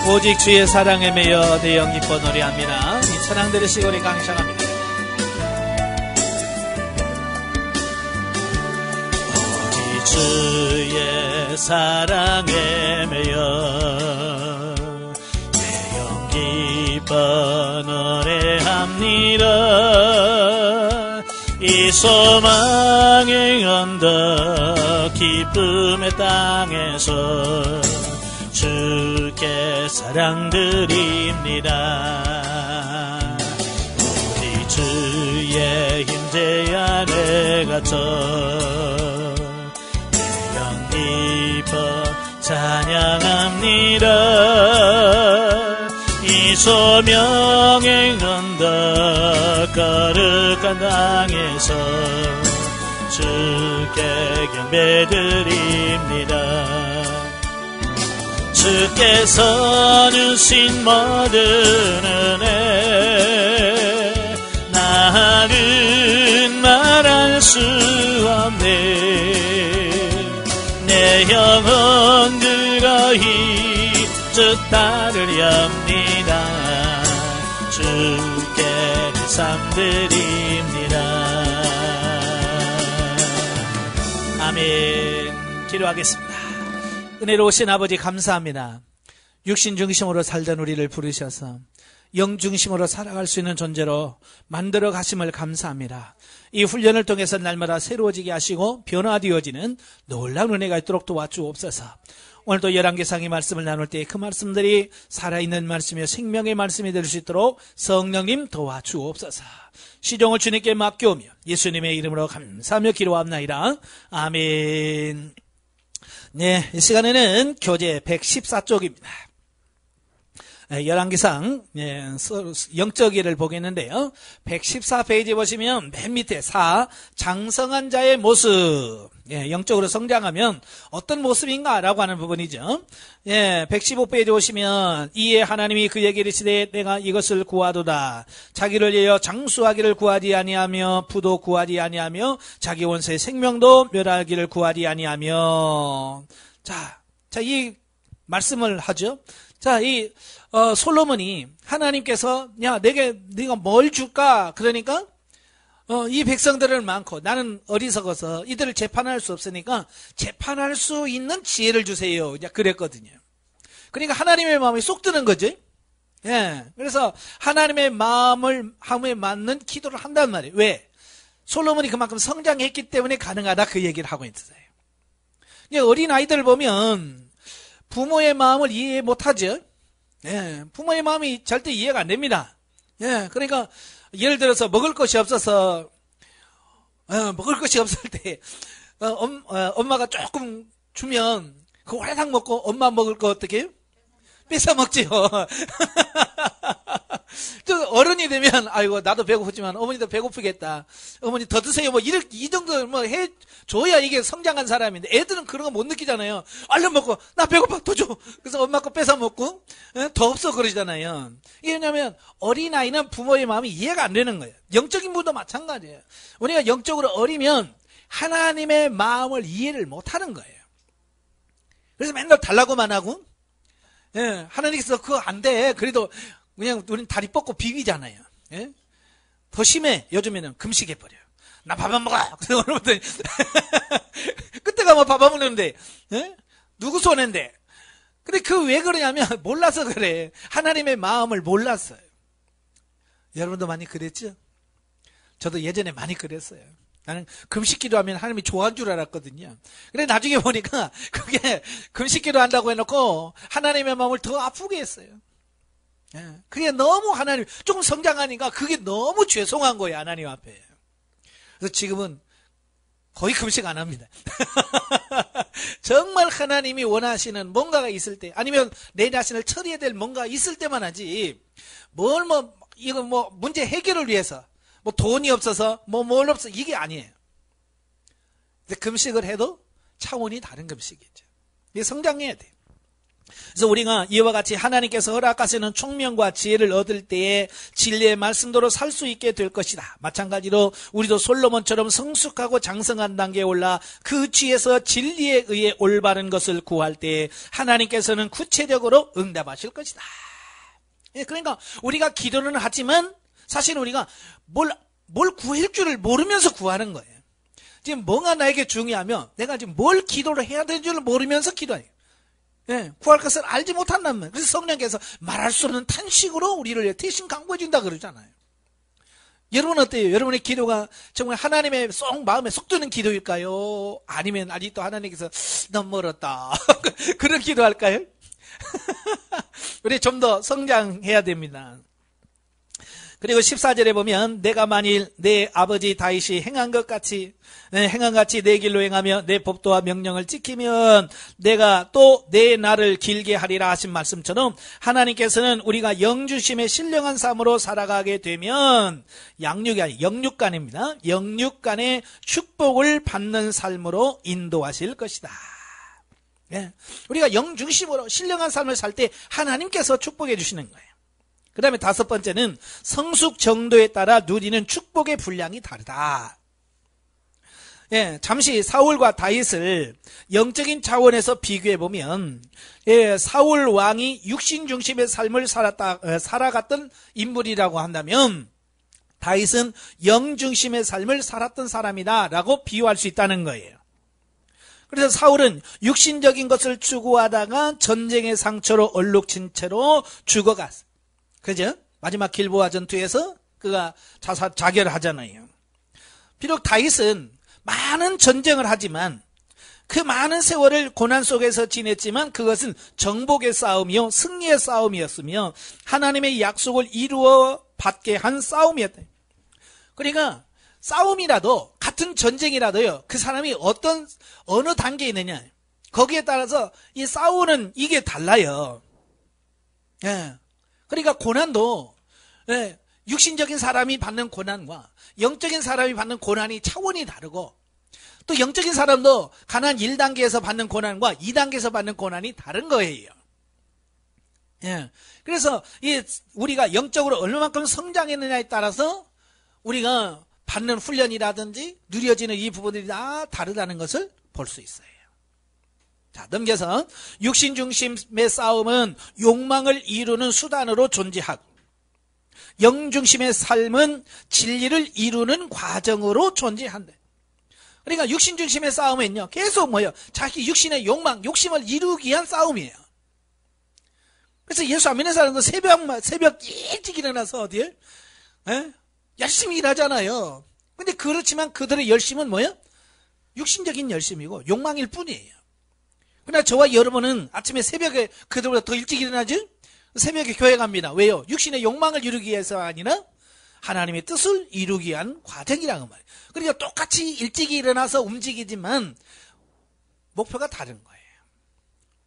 오직 주의 사랑에 매여 내 영 기뻐 노래합니다. 이 찬양 들으시고 우리 강시작합니다. 오직 주의 사랑에 매여 내 영 기뻐 노래합니다. 이 소망의 언덕 기쁨의 땅에서 주께 사랑드립니다. 우리 주의 임재 안에 갇혀 내 영 기뻐 찬양합니다. 이 소명의 언덕 거룩한 땅에서 주께 경배드립니다. 주께서 주신 모든 은혜 나는 말할 수 없네. 내 영혼 그러히 주 따르렵니다. 주께 내 삶 드립니다. 아멘. 기도하겠습니다. 은혜로우신 아버지 감사합니다. 육신 중심으로 살던 우리를 부르셔서 영 중심으로 살아갈 수 있는 존재로 만들어 가심을 감사합니다. 이 훈련을 통해서 날마다 새로워지게 하시고 변화되어지는 놀라운 은혜가 있도록 도와주옵소서. 오늘도 열왕기상의 말씀을 나눌 때 그 말씀들이 살아있는 말씀이며 생명의 말씀이 될 수 있도록 성령님 도와주옵소서. 시종을 주님께 맡겨오며 예수님의 이름으로 감사하며 기도합나이다. 아멘. 네, 이 시간에는 교재 114쪽입니다. 열왕기상 영적 예를 보겠는데요. 114페이지 보시면 맨 밑에 4. 장성한 자의 모습. 영적으로 성장하면 어떤 모습인가 라고 하는 부분이죠. 115페이지 보시면 이에 하나님이 그에게 이르시되 내가 이것을 구하도다. 자기를 위하여 장수하기를 구하지 아니하며 부도 구하지 아니하며 자기 원수의 생명도 멸하기를 구하지 아니하며. 자, 이 말씀을 하죠. 자, 솔로몬이 하나님께서 야 네가 뭘 줄까? 그러니까 이 백성들은 많고 나는 어리석어서 이들을 재판할 수 없으니까 재판할 수 있는 지혜를 주세요. 이제 그랬거든요. 그러니까 하나님의 마음이 쏙 드는 거죠. 그래서 하나님의 마음에 맞는 기도를 한단 말이에요. 왜? 솔로몬이 그만큼 성장했기 때문에 가능하다 그 얘기를 하고 있어요. 어린 아이들 보면 부모의 마음을 이해 못하죠. 부모의 마음이 절대 이해가 안 됩니다. 그러니까 예를 들어서 먹을 것이 없을 때 엄마가 조금 주면 그 화상 먹고 엄마 먹을 거 어떻게 해요? 뺏어 먹지요. 또 어른이 되면 아이고 나도 배고프지만 어머니도 배고프겠다. 어머니 더 드세요. 이 정도 해 줘야 이게 성장한 사람인데 애들은 그런 거 못 느끼잖아요. 얼른 먹고 나 배고파 더 줘. 그래서 엄마 거 뺏어 먹고 더 없어 그러잖아요. 이게 왜냐면 어린아이는 부모의 마음이 이해가 안 되는 거예요. 영적인 분도 마찬가지예요. 우리가 영적으로 어리면 하나님의 마음을 이해를 못 하는 거예요. 그래서 맨날 달라고만 하고 하나님께서 그거 안 돼. 그래도 그냥 우리는 다리 뻗고 비비잖아요. 더 심해. 요즘에는 금식해버려요. 나 밥 안 먹어. 그래서 여러분들 그때가 뭐 밥 안 먹는데 누구 손인데. 근데 그 왜 그러냐면 몰라서 그래. 하나님의 마음을 몰랐어요. 여러분도 많이 그랬죠? 저도 예전에 많이 그랬어요. 나는 금식기도 하면 하나님이 좋아한 줄 알았거든요. 근데 나중에 보니까 그게 금식기도 한다고 해놓고 하나님의 마음을 더 아프게 했어요. 그게 너무 하나님 조금 성장하니까 그게 너무 죄송한 거예요. 하나님 앞에. 그래서 지금은 거의 금식 안 합니다. 정말 하나님이 원하시는 뭔가가 있을 때 아니면 내 자신을 처리해야 될 뭔가가 있을 때만 하지 이거 문제 해결을 위해서 돈이 없어서 뭘 없어 이게 아니에요. 근데 금식을 해도 차원이 다른 금식이죠. 이게 성장해야 돼요. 그래서 우리가 이와 같이 하나님께서 허락하시는 총명과 지혜를 얻을 때에 진리의 말씀대로 살 수 있게 될 것이다. 마찬가지로 우리도 솔로몬처럼 성숙하고 장성한 단계에 올라 그 뒤에서 진리에 의해 올바른 것을 구할 때에 하나님께서는 구체적으로 응답하실 것이다. 그러니까 우리가 기도는 하지만 사실 우리가 뭘 구할 줄을 모르면서 구하는 거예요. 지금 뭐가 나에게 중요하면 내가 지금 뭘 기도를 해야 되는 줄 모르면서 기도해요. 구할 것을 알지 못한단 말이에요. 그래서 성령께서 말할 수 없는 탄식으로 우리를 대신 강구해 준다 그러잖아요. 여러분 어때요? 여러분의 기도가 정말 하나님의 마음에 쏙 드는 기도일까요? 아니면 아직도 하나님께서 너무 멀었다 그런 기도할까요? 우리 좀 더 성장해야 됩니다. 그리고 14절에 보면 내가 만일 내 아버지 다윗이 행한 것 같이 내 길로 행하며 내 법도와 명령을 지키면 내가 또 내 날을 길게 하리라 하신 말씀처럼 하나님께서는 우리가 영주심의 신령한 삶으로 살아가게 되면 양육이 아니 영육간입니다. 영육간의 축복을 받는 삶으로 인도하실 것이다. 우리가 영중심으로 신령한 삶을 살 때 하나님께서 축복해 주시는 거예요. 그 다음에 5번째는 성숙 정도에 따라 누리는 축복의 분량이 다르다. 잠시 사울과 다윗을 영적인 차원에서 비교해보면 사울 왕이 육신 중심의 삶을 살아갔던 인물이라고 한다면 다윗은 영 중심의 삶을 살았던 사람이다 라고 비유할 수 있다는 거예요. 그래서 사울은 육신적인 것을 추구하다가 전쟁의 상처로 얼룩진 채로 죽어갔어요. 그죠? 마지막 길보아 전투에서 그가 자결하잖아요. 비록 다윗은 많은 전쟁을 하지만 그 많은 세월을 고난 속에서 지냈지만 그것은 정복의 싸움이요 승리의 싸움이었으며 하나님의 약속을 이루어 받게 한 싸움이었다. 그러니까 싸움이라도 같은 전쟁이라도요 그 사람이 어느 단계에 있느냐 거기에 따라서 이 싸우는 이게 달라요. 그러니까 고난도 육신적인 사람이 받는 고난과 영적인 사람이 받는 고난이 차원이 다르고 또 영적인 사람도 가난 1단계에서 받는 고난과 2단계에서 받는 고난이 다른 거예요. 그래서 우리가 영적으로 얼마만큼 성장했느냐에 따라서 우리가 받는 훈련이라든지 누려지는 이 부분들이 다 다르다는 것을 볼 수 있어요. 자, 넘겨서 육신 중심의 싸움은 욕망을 이루는 수단으로 존재하고 영 중심의 삶은 진리를 이루는 과정으로 존재한다. 그러니까 육신 중심의 싸움은요 계속 자기 육신의 욕심을 이루기 위한 싸움이에요. 그래서 예수 안 믿는 사람도 새벽 일찍 일어나서 어디에 열심히 일하잖아요. 근데 그렇지만 그들의 열심은 육신적인 열심이고 욕망일 뿐이에요. 그러나 저와 여러분은 아침에 새벽에 그들보다 더 일찍 일어나죠? 새벽에 교회 갑니다. 왜요? 육신의 욕망을 이루기 위해서가 아니라 하나님의 뜻을 이루기 위한 과정이라는 말이에요. 그러니까 똑같이 일찍 일어나서 움직이지만 목표가 다른 거예요.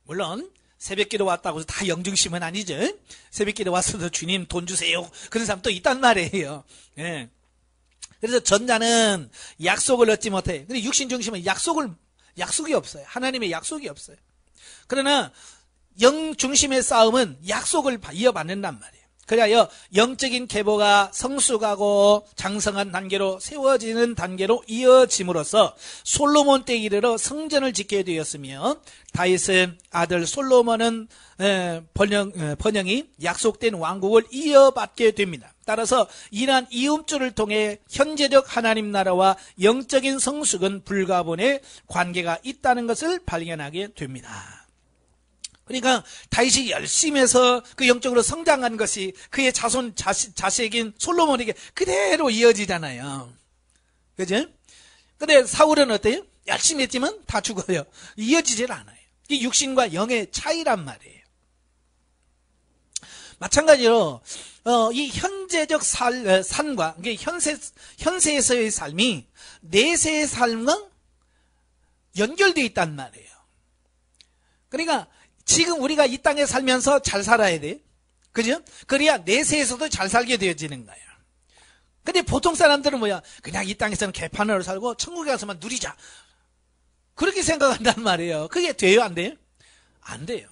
물론 새벽기도 왔다고 해서 다 영중심은 아니죠. 새벽기도 왔어도 주님 돈 주세요. 그런 사람 또 있단 말이에요. 그래서 전자는 약속을 얻지 못해. 근데 육신 중심은 약속이 없어요. 하나님의 약속이 없어요. 그러나 영 중심의 싸움은 약속을 이어받는단 말이에요. 그래야 영적인 계보가 성숙하고 장성한 단계로 세워지는 단계로 이어짐으로써 솔로몬 때 이르러 성전을 짓게 되었으며 다윗은 아들 솔로몬은 번영이 약속된 왕국을 이어받게 됩니다. 따라서 이러한 이음줄을 통해 현재적 하나님 나라와 영적인 성숙은 불가분의 관계가 있다는 것을 발견하게 됩니다. 그러니까 다윗이 열심히 해서 그 영적으로 성장한 것이 그의 자식인 솔로몬에게 그대로 이어지잖아요. 그죠? 근데 사울은 어때요? 열심히 했지만 다 죽어요. 이어지질 않아요. 이 육신과 영의 차이란 말이에요. 마찬가지로 이 현재적 삶과 현세에서의 삶이 내세의 삶과 연결되어 있단 말이에요. 그러니까 지금 우리가 이 땅에 살면서 잘 살아야 돼. 그죠? 그래야 내세에서도 잘 살게 되어지는 거예요. 근데 보통 사람들은 그냥 이 땅에서는 개판으로 살고 천국에 가서만 누리자. 그렇게 생각한단 말이에요. 그게 돼요? 안 돼요? 안 돼요.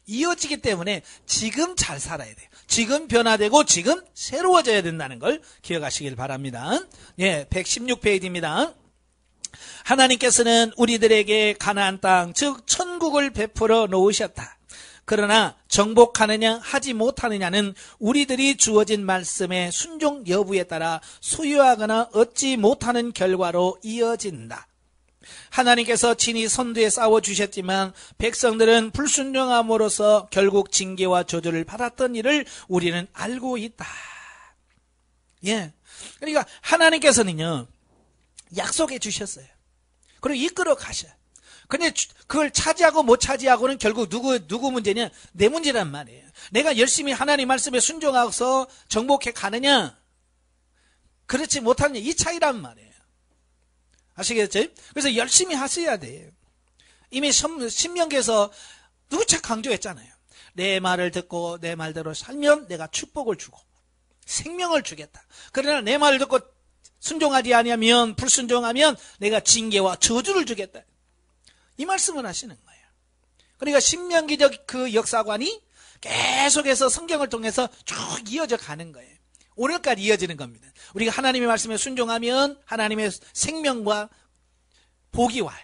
이어지기 때문에 지금 잘 살아야 돼요. 지금 변화되고 지금 새로워져야 된다는 걸 기억하시길 바랍니다. 예, 116페이지입니다. 하나님께서는 우리들에게 가나안 땅, 즉 천국을 베풀어 놓으셨다. 그러나 정복하느냐 하지 못하느냐는 우리들이 주어진 말씀의 순종 여부에 따라 소유하거나 얻지 못하는 결과로 이어진다. 하나님께서 친히 선두에 싸워주셨지만 백성들은 불순종함으로써 결국 징계와 저주를 받았던 일을 우리는 알고 있다. 예. 그러니까 하나님께서는요, 약속해 주셨어요. 그리고 이끌어 가셔요. 근데 그걸 차지하고 못 차지하고는 결국 누구 문제냐? 내 문제란 말이에요. 내가 열심히 하나님 말씀에 순종하고서 정복해 가느냐? 그렇지 못하느냐? 이 차이란 말이에요. 아시겠죠? 그래서 열심히 하셔야 돼요. 이미 신명기에서 누구차 강조했잖아요. 내 말을 듣고 내 말대로 살면 내가 축복을 주고 생명을 주겠다. 그러나 내 말을 듣고 순종하지 아니하면, 불순종하면 내가 징계와 저주를 주겠다. 이 말씀을 하시는 거예요. 그러니까 신명기적 그 역사관이 계속해서 성경을 통해서 쭉 이어져 가는 거예요. 오늘까지 이어지는 겁니다. 우리가 하나님의 말씀에 순종하면 하나님의 생명과 복이 와요.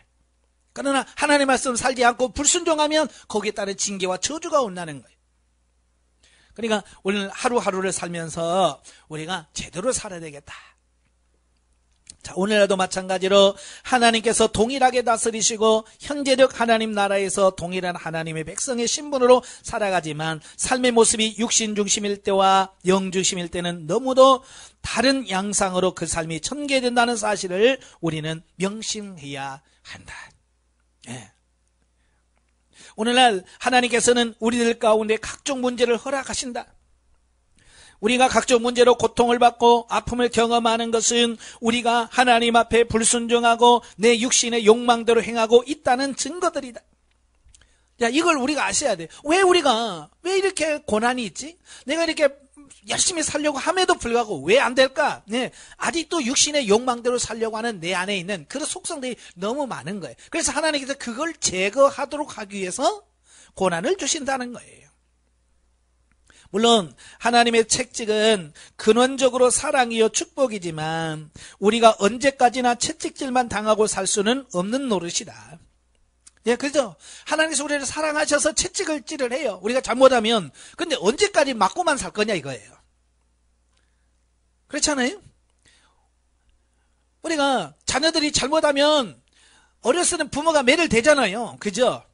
그러나 하나님의 말씀 살지 않고 불순종하면 거기에 따른 징계와 저주가 온다는 거예요. 그러니까 오늘 하루하루를 살면서 우리가 제대로 살아야 되겠다. 자, 오늘날도 마찬가지로 하나님께서 동일하게 다스리시고 현재적 하나님 나라에서 동일한 하나님의 백성의 신분으로 살아가지만 삶의 모습이 육신 중심일 때와 영 중심일 때는 너무도 다른 양상으로 그 삶이 전개된다는 사실을 우리는 명심해야 한다. 예. 오늘날 하나님께서는 우리들 가운데 각종 문제를 허락하신다. 우리가 각종 문제로 고통을 받고 아픔을 경험하는 것은 우리가 하나님 앞에 불순종하고 내 육신의 욕망대로 행하고 있다는 증거들이다. 자, 이걸 우리가 아셔야 돼요. 왜 이렇게 고난이 있지? 내가 이렇게 열심히 살려고 함에도 불구하고 왜 안 될까? 네, 아직도 육신의 욕망대로 살려고 하는 내 안에 있는 그런 속성들이 너무 많은 거예요. 그래서 하나님께서 그걸 제거하도록 하기 위해서 고난을 주신다는 거예요. 물론 하나님의 채찍은 근원적으로 사랑이요 축복이지만 우리가 언제까지나 채찍질만 당하고 살 수는 없는 노릇이다. 예, 그죠? 하나님께서 우리를 사랑하셔서 채찍을 찔을 해요. 우리가 잘못하면. 근데 언제까지 맞고만 살 거냐 이거예요. 그렇잖아요? 우리가 자녀들이 잘못하면 어렸을 때는 부모가 매를 대잖아요. 그죠?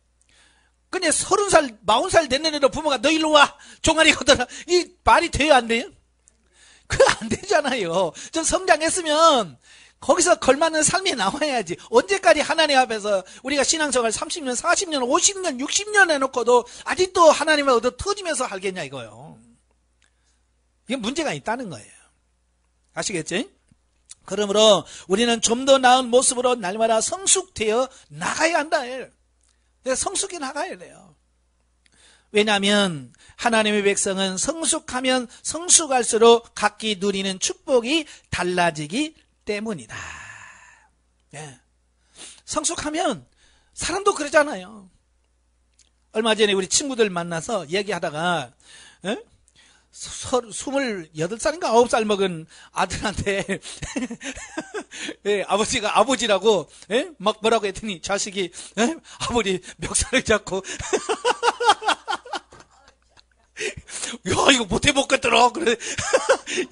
근데 30살, 40살 됐는 애도 부모가 너 일로 와. 종아리 걷어라. 이 말이 돼요, 안 돼요? 그거 안 되잖아요. 좀 성장했으면 거기서 걸맞는 삶이 나와야지. 언제까지 하나님 앞에서 우리가 신앙생활 30년, 40년, 50년, 60년 해놓고도 아직도 하나님을 얻어 터지면서 살겠냐 이거요. 이게 문제가 있다는 거예요. 아시겠지? 그러므로 우리는 좀 더 나은 모습으로 날마다 성숙되어 나가야 한다. 성숙해 나가야 돼요. 왜냐하면 하나님의 백성은 성숙하면 성숙할수록 각기 누리는 축복이 달라지기 때문이다. 네. 성숙하면 사람도 그러잖아요. 얼마 전에 우리 친구들 만나서 얘기하다가 28살인가 9살 먹은 아들한테 예, 아버지가 아버지라고 막 뭐라고 했더니 자식이 아버지 멱살을 잡고 야 이거 못해 먹겠더라. 그래.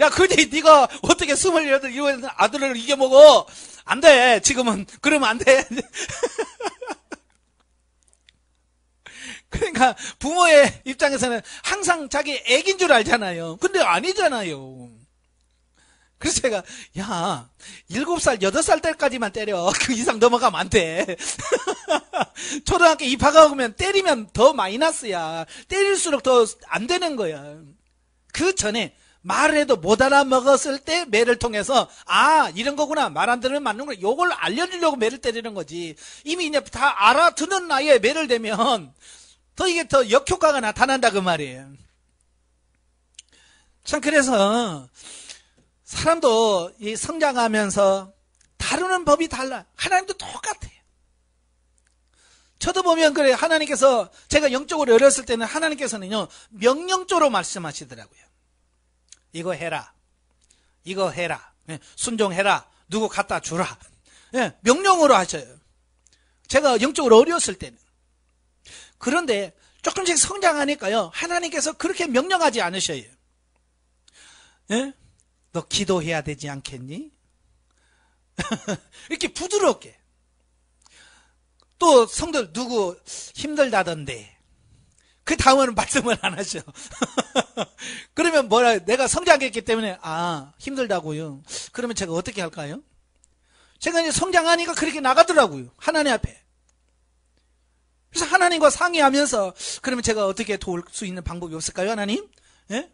야 근데 네가 어떻게 28 이런 아들을 이겨먹어. 안 돼. 지금은 그러면 안 돼. 그러니까 부모의 입장에서는 항상 자기 애기인 줄 알잖아요. 근데 아니잖아요. 그래서 제가 야 7살 8살 때까지만 때려. 그 이상 넘어가면 안 돼. 초등학교 입학하면 때리면 더 마이너스야. 때릴수록 더 안 되는 거야. 그 전에 말을 해도 못 알아먹었을 때 매를 통해서 아 이런 거구나. 말 안 들으면 맞는구나. 요걸 알려주려고 매를 때리는 거지. 이미 이제 다 알아듣는 나이에 매를 대면 이게 더 역효과가 나타난다 그 말이에요. 참 그래서 사람도 이 성장하면서 다루는 법이 달라. 하나님도 똑같아요. 저도 보면 그래, 하나님께서, 제가 영적으로 어렸을 때는 하나님께서는요, 명령조로 말씀하시더라고요. 이거 해라. 이거 해라. 예, 순종해라. 누구 갖다 주라. 예, 명령으로 하셔요. 제가 영적으로 어렸을 때는. 그런데 조금씩 성장하니까요, 하나님께서 그렇게 명령하지 않으셔요. 예? 너 기도해야 되지 않겠니? 이렇게 부드럽게. 또 성들 누구 힘들다던데 그 다음은 말씀을 안 하셔. 그러면 뭐라, 내가 성장했기 때문에 힘들다고요. 그러면 제가 어떻게 할까요? 제가 이제 성장하니까 그렇게 나가더라고요, 하나님 앞에. 그래서 하나님과 상의하면서, 그러면 제가 어떻게 도울 수 있는 방법이 없을까요, 하나님? 예?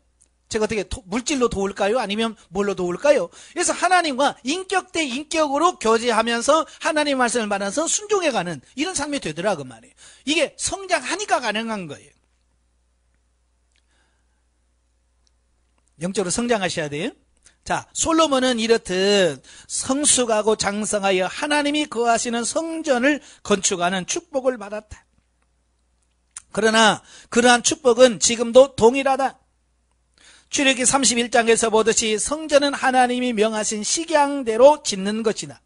제가 어떻게 물질로 도울까요? 아니면 뭘로 도울까요? 그래서 하나님과 인격 대 인격으로 교제하면서 하나님 말씀을 받아서 순종해가는 이런 삶이 되더라, 그 말이에요. 이게 성장하니까 가능한 거예요. 영적으로 성장하셔야 돼요. 자, 솔로몬은 이렇듯 성숙하고 장성하여 하나님이 거하시는 성전을 건축하는 축복을 받았다. 그러나 그러한 축복은 지금도 동일하다. 출애굽기 31장에서 보듯이 성전은 하나님이 명하신 식양대로 짓는 것이다.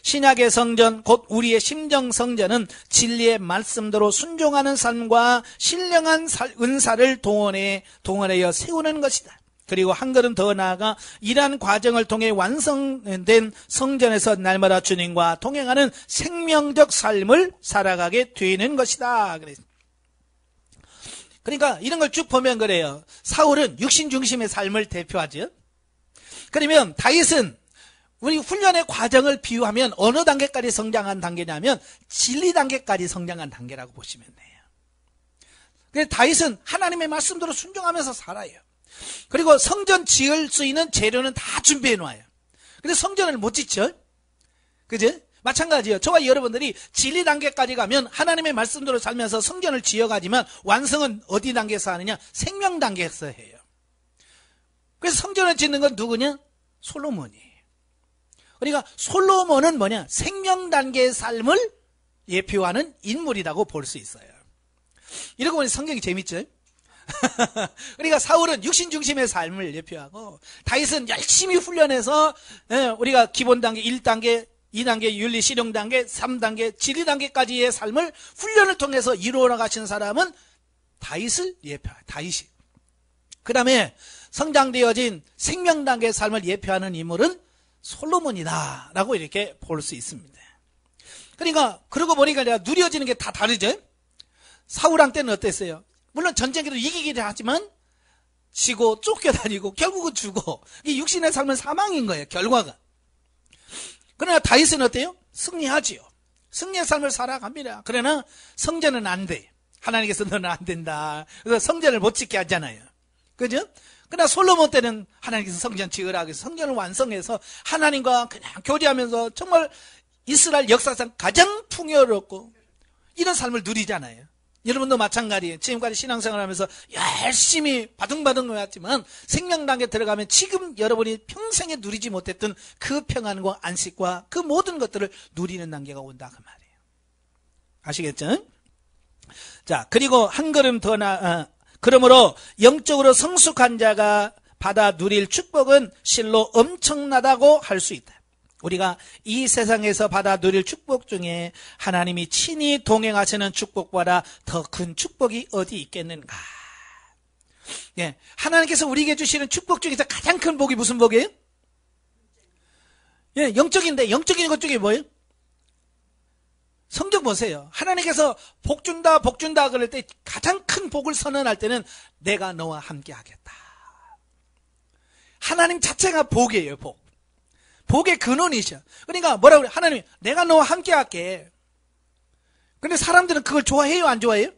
신약의 성전, 곧 우리의 심정 성전은 진리의 말씀대로 순종하는 삶과 신령한 은사를 동원하여 세우는 것이다. 그리고 한 걸음 더 나아가 이러한 과정을 통해 완성된 성전에서 날마다 주님과 동행하는 생명적 삶을 살아가게 되는 것이다. 그러니까 이런 걸 쭉 보면 그래요. 사울은 육신 중심의 삶을 대표하죠. 그러면 다윗은 우리 훈련의 과정을 비유하면 어느 단계까지 성장한 단계냐면 진리 단계까지 성장한 단계라고 보시면 돼요. 그래서 다윗은 하나님의 말씀대로 순종하면서 살아요. 그리고 성전 지을 수 있는 재료는 다 준비해 놓아요. 근데 성전을 못 짓죠? 그죠? 마찬가지예요. 저와 여러분들이 진리 단계까지 가면 하나님의 말씀대로 살면서 성전을 지어가지만 완성은 어디 단계에서 하느냐? 생명 단계에서 해요. 그래서 성전을 짓는 건 누구냐? 솔로몬이에요. 그러니까 솔로몬은 뭐냐? 생명 단계의 삶을 예표하는 인물이라고 볼 수 있어요. 이러고 보니 성경이 재밌죠? 그러니까 사울은 육신 중심의 삶을 예표하고 다윗은 열심히 훈련해서 우리가 기본 단계 1단계 2단계 윤리 실용 단계 3단계 진리 단계까지의 삶을 훈련을 통해서 이루어 나가신 사람은 다윗을 예표해요. 다윗이. 그 다음에 성장되어진 생명 단계의 삶을 예표하는 인물은 솔로몬이다 라고 이렇게 볼 수 있습니다. 그러니까 그러고 보니까 내가 누려지는 게 다 다르죠. 사울왕 때는 어땠어요? 물론 전쟁에도 이기기도 하지만 지고 쫓겨다니고 결국은 죽어. 이 육신의 삶은 사망인 거예요, 결과가. 그러나 다윗은 어때요? 승리하지요. 승리의 삶을 살아갑니다. 그러나 성전은 안 돼. 하나님께서 너는 안 된다. 그래서 성전을 못 짓게 하잖아요. 그죠? 그러나 솔로몬 때는 하나님께서 성전 지으라 해서 성전을 완성해서 하나님과 그냥 교제하면서 정말 이스라엘 역사상 가장 풍요롭고 이런 삶을 누리잖아요. 여러분도 마찬가지예요. 지금까지 신앙생활 하면서 열심히 바둥바둥 해왔지만 생명단계에 들어가면 지금 여러분이 평생에 누리지 못했던 그 평안과 안식과 그 모든 것들을 누리는 단계가 온다 그 말이에요. 아시겠죠? 자, 그리고 한 걸음 더 그러므로 영적으로 성숙한 자가 받아 누릴 축복은 실로 엄청나다고 할 수 있다. 우리가 이 세상에서 받아 누릴 축복 중에 하나님이 친히 동행하시는 축복보다 더 큰 축복이 어디 있겠는가. 예, 하나님께서 우리에게 주시는 축복 중에서 가장 큰 복이 무슨 복이에요? 예, 영적인데 영적인 것 중에 뭐예요? 성경 보세요. 하나님께서 복 준다 그럴 때 가장 큰 복을 선언할 때는 내가 너와 함께 하겠다. 하나님 자체가 복이에요, 복. 복의 근원이셔. 그러니까 뭐라고 그래? 하나님, 내가 너와 함께 할게. 근데 사람들은 그걸 좋아해요, 안 좋아해요?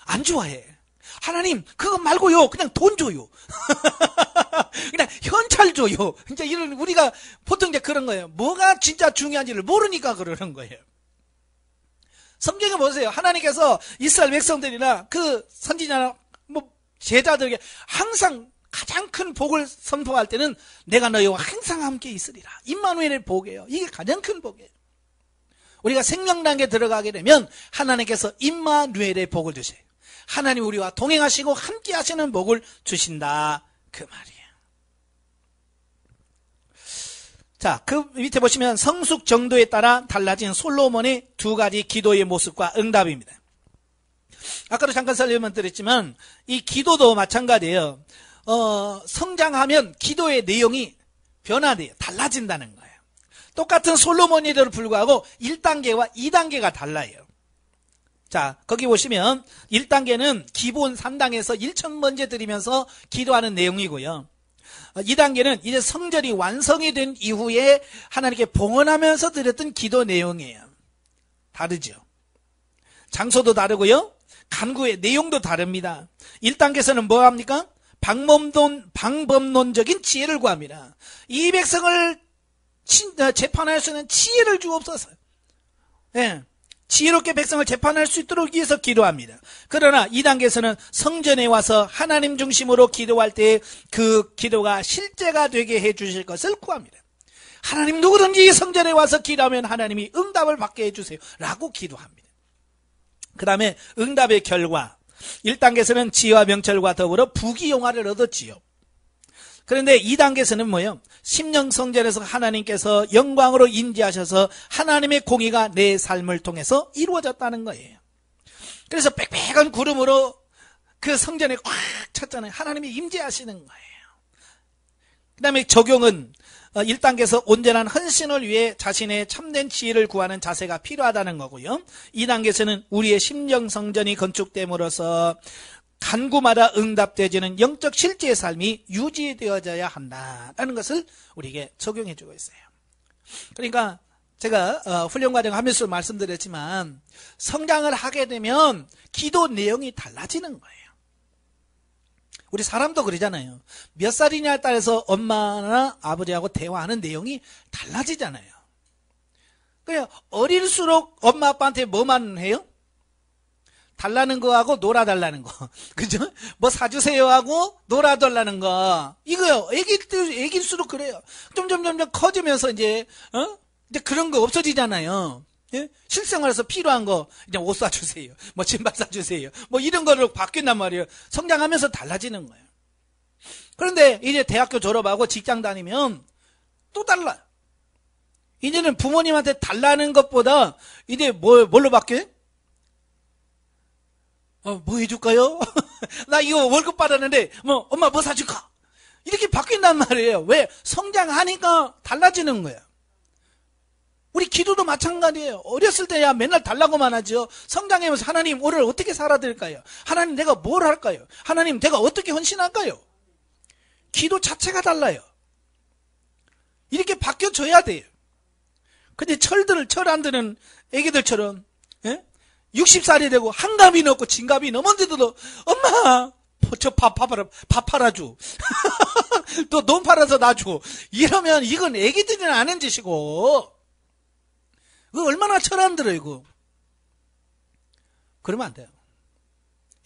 안 좋아해. 하나님, 그거 말고요. 그냥 돈 줘요. 그냥 현찰 줘요. 이제 이런, 우리가 보통 이제 그런 거예요. 뭐가 진짜 중요한지를 모르니까 그러는 거예요. 성경에 보세요. 하나님께서 이스라엘 백성들이나 그 선지자나 뭐 제자들에게 항상 가장 큰 복을 선포할 때는 내가 너희와 항상 함께 있으리라. 임마누엘의 복이에요. 이게 가장 큰 복이에요. 우리가 생명 단계에 들어가게 되면 하나님께서 임마누엘의 복을 주세요. 하나님 우리와 동행하시고 함께 하시는 복을 주신다 그 말이에요. 자, 그 밑에 보시면 성숙 정도에 따라 달라진 솔로몬의 두 가지 기도의 모습과 응답입니다. 아까도 잠깐 설명드렸지만 이 기도도 마찬가지예요. 성장하면 기도의 내용이 변화돼요. 달라진다는 거예요. 똑같은 솔로몬에도 불구하고 1단계와 2단계가 달라요. 자, 거기 보시면 1단계는 기본 3당에서 1천 번째 드리면서 기도하는 내용이고요. 2단계는 이제 성전이 완성이 된 이후에 하나님께 봉헌하면서 드렸던 기도 내용이에요. 다르죠. 장소도 다르고요. 간구의 내용도 다릅니다. 1단계에서는 뭐 합니까? 방법론적인 지혜를 구합니다. 이 백성을 재판할 수 있는 지혜를 주옵소서. 예. 지혜롭게 백성을 재판할 수 있도록 위해서 기도합니다. 그러나 2단계에서는 성전에 와서 하나님 중심으로 기도할 때 그 기도가 실제가 되게 해주실 것을 구합니다. 하나님 누구든지 성전에 와서 기도하면 하나님이 응답을 받게 해주세요 라고 기도합니다. 그 다음에 응답의 결과 1단계에서는 지혜와 명철과 더불어 부귀영화를 얻었지요. 그런데 2단계에서는 뭐예요? 심령 성전에서 하나님께서 영광으로 임재하셔서 하나님의 공의가 내 삶을 통해서 이루어졌다는 거예요. 그래서 빽빽한 구름으로 그 성전에 꽉 찼잖아요. 하나님이 임재하시는 거예요. 그 다음에 적용은 1단계에서 온전한 헌신을 위해 자신의 참된 지혜를 구하는 자세가 필요하다는 거고요. 2단계에서는 우리의 심령 성전이 건축됨으로써 간구마다 응답되어지는 영적 실제의 삶이 유지되어져야 한다는 것을 우리에게 적용해주고 있어요. 그러니까 제가 훈련과정 하면서 말씀드렸지만 성장을 하게 되면 기도 내용이 달라지는 거예요. 우리 사람도 그러잖아요. 몇 살이냐에 따라서 엄마나 아버지하고 대화하는 내용이 달라지잖아요. 그냥 어릴수록 엄마 아빠한테 뭐만 해요? 달라는 거하고 놀아달라는 거. 그죠? 뭐 사주세요 하고 놀아달라는 거. 이거요. 애기일수록 그래요. 점점 커지면서 이제 그런 거 없어지잖아요. 예? 실생활에서 필요한 거, 이제 옷 사주세요. 뭐 신발 사주세요. 뭐 이런 거로 바뀐단 말이에요. 성장하면서 달라지는 거예요. 그런데 이제 대학교 졸업하고 직장 다니면 또 달라요. 이제는 부모님한테 달라는 것보다 이제 뭘로 바뀌어요? 뭐 해줄까요? 나 이거 월급 받았는데, 엄마 뭐 사줄까? 이렇게 바뀐단 말이에요. 왜? 성장하니까 달라지는 거예요. 우리 기도도 마찬가지예요. 어렸을 때야 맨날 달라고만 하죠. 성장하면서 하나님 오늘 어떻게 살아드릴까요? 하나님 내가 뭘 할까요? 하나님 내가 어떻게 헌신할까요? 기도 자체가 달라요. 이렇게 바뀌어줘야 돼요. 근데 철 안 드는 애기들처럼, 예? 60살이 되고 한갑이 넘고 진갑이 넘었는데도 엄마 저 밥 팔아줘. 또 돈 팔아서 놔줘. 이러면 이건 애기들이나 아는 짓이고 그거 얼마나 철 안 들어 이거. 그러면 안 돼요.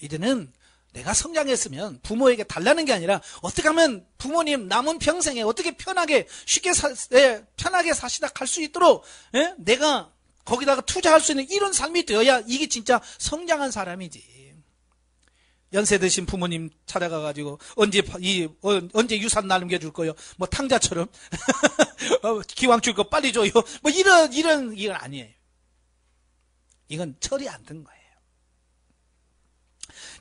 이제는 내가 성장했으면 부모에게 달라는 게 아니라 어떻게 하면 부모님 남은 평생에 어떻게 편하게 쉽게 편하게 사시다 갈 수 있도록 내가 거기다가 투자할 수 있는 이런 삶이 되어야 이게 진짜 성장한 사람이지. 연세 드신 부모님 찾아가가지고 언제 유산 남겨줄 거요? 뭐 탕자처럼 기왕 줄 거 빨리 줘요. 뭐 이건 아니에요. 이건 철이 안 든 거예요.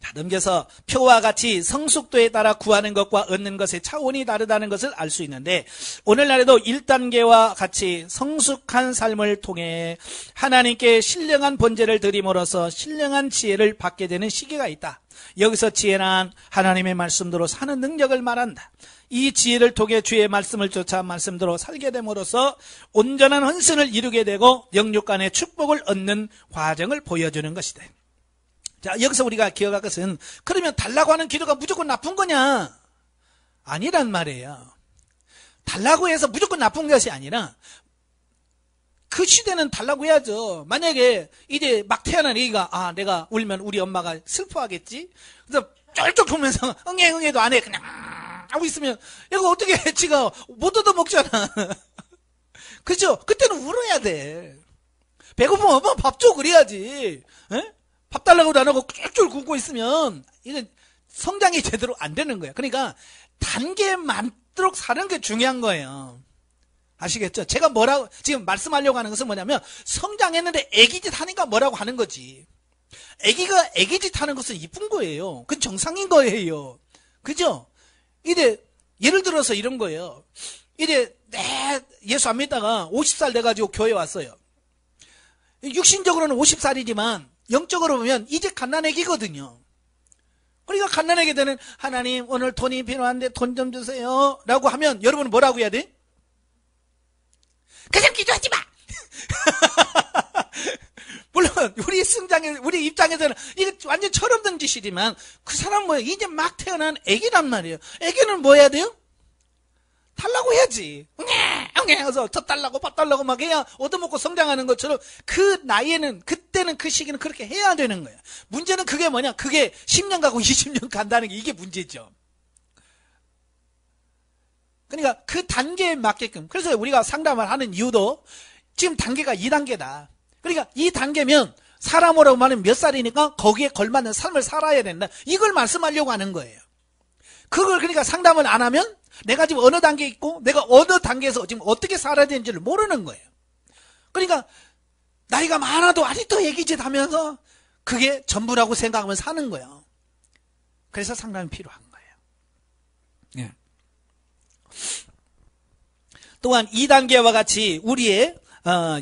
자, 넘겨서 표와 같이 성숙도에 따라 구하는 것과 얻는 것의 차원이 다르다는 것을 알 수 있는데 오늘날에도 1단계와 같이 성숙한 삶을 통해 하나님께 신령한 번제를 드림으로써 신령한 지혜를 받게 되는 시기가 있다. 여기서 지혜란 하나님의 말씀대로 사는 능력을 말한다. 이 지혜를 통해 주의 말씀을 쫓아 말씀대로 살게 됨으로써 온전한 헌신을 이루게 되고 영육간의 축복을 얻는 과정을 보여주는 것이다. 자, 여기서 우리가 기억할 것은 그러면 달라고 하는 기도가 무조건 나쁜 거냐? 아니란 말이에요. 달라고 해서 무조건 나쁜 것이 아니라 그 시대는 달라고 해야죠. 만약에 이제 막 태어난 애기가 내가 울면 우리 엄마가 슬퍼하겠지? 그래서 쩔쩔 보면서 응애도 안 해. 그냥 하고 있으면 이거 어떻게 해? 지가 못 얻어먹잖아. 그죠? 그때는 울어야 돼. 배고프면 엄마 밥 줘 그래야지. 에? 밥 달라고도 안 하고 쫄쫄 굶고 있으면 이건 성장이 제대로 안 되는 거예요. 그러니까 단계에 맞도록 사는 게 중요한 거예요. 아시겠죠? 제가 뭐라고 지금 말씀하려고 하는 것은 뭐냐면 성장했는데 애기짓 하니까 뭐라고 하는 거지. 애기가 애기짓 하는 것은 이쁜 거예요. 그건 정상인 거예요. 그죠? 이제 예를 들어서 이런 거예요. 이제 예수 안 믿다가 50살 돼가지고 교회 왔어요. 육신적으로는 50살이지만 영적으로 보면 이제 갓난애기거든요. 그러니까 갓난애기 되는 하나님 오늘 돈이 필요한데 돈 좀 주세요 라고 하면 여러분은 뭐라고 해야 돼? 그냥 기도하지 마. 물론 우리 입장에서는 이게 완전 철없는 짓이지만 그 사람 뭐야 이제 막 태어난 애기란 말이에요. 애기는 뭐 해야 돼요? 달라고 해야지. 응애 해서 저 달라고 밥 달라고 막 해야 얻어먹고 성장하는 것처럼 그 나이에는 그때는 그 시기는 그렇게 해야 되는 거예요. 문제는 그게 뭐냐? 그게 10년 가고 20년 간다는 게 이게 문제죠. 그러니까 그 단계에 맞게끔. 그래서 우리가 상담을 하는 이유도 지금 단계가 2단계다. 그러니까 이 단계면 사람으로 말하면 몇 살이니까 거기에 걸맞는 삶을 살아야 된다. 이걸 말씀하려고 하는 거예요. 그걸 그러니까 상담을 안 하면 내가 지금 어느 단계에 있고 내가 어느 단계에서 지금 어떻게 살아야 되는지를 모르는 거예요. 그러니까 나이가 많아도 아직도 애기짓 하면서 그게 전부라고 생각하면 사는 거예요. 그래서 상담이 필요한 거예요. 예. 또한 2단계와 같이 우리의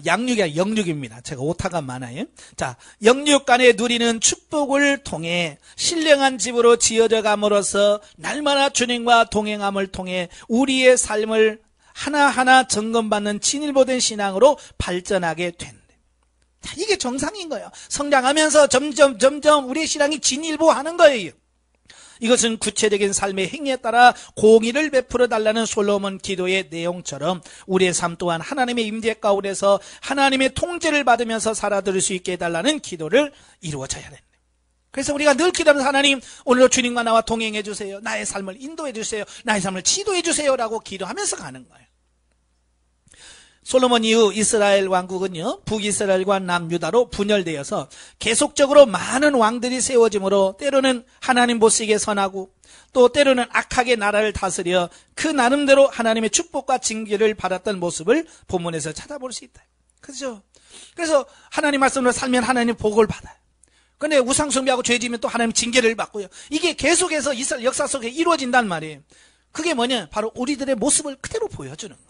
양육이 아니라 영육입니다. 제가 오타가 많아요. 자, 영육 간에 누리는 축복을 통해 신령한 집으로 지어져 감으로써 날마다 주님과 동행함을 통해 우리의 삶을 하나하나 점검받는 진일보된 신앙으로 발전하게 된다. 자, 이게 정상인 거예요. 성장하면서 점점 우리의 신앙이 진일보하는 거예요. 이것은 구체적인 삶의 행위에 따라 공의를 베풀어 달라는 솔로몬 기도의 내용처럼 우리의 삶 또한 하나님의 임재 가운데서 하나님의 통제를 받으면서 살아들을 수 있게 해달라는 기도를 이루어져야 됩니다. 그래서 우리가 늘 기도하는 하나님 오늘도 주님과 나와 동행해 주세요. 나의 삶을 인도해 주세요. 나의 삶을 지도해 주세요 라고 기도하면서 가는 거예요. 솔로몬 이후 이스라엘 왕국은요 북이스라엘과 남유다로 분열되어서 계속적으로 많은 왕들이 세워지므로 때로는 하나님 보시기에 선하고 또 때로는 악하게 나라를 다스려 그 나름대로 하나님의 축복과 징계를 받았던 모습을 본문에서 찾아볼 수 있다. 그렇죠? 그래서 하나님 말씀으로 살면 하나님 복을 받아요. 그런데 우상 숭배하고 죄지면 또 하나님 징계를 받고요. 이게 계속해서 이스라엘 역사 속에 이루어진단 말이에요. 그게 뭐냐? 바로 우리들의 모습을 그대로 보여주는 거예요.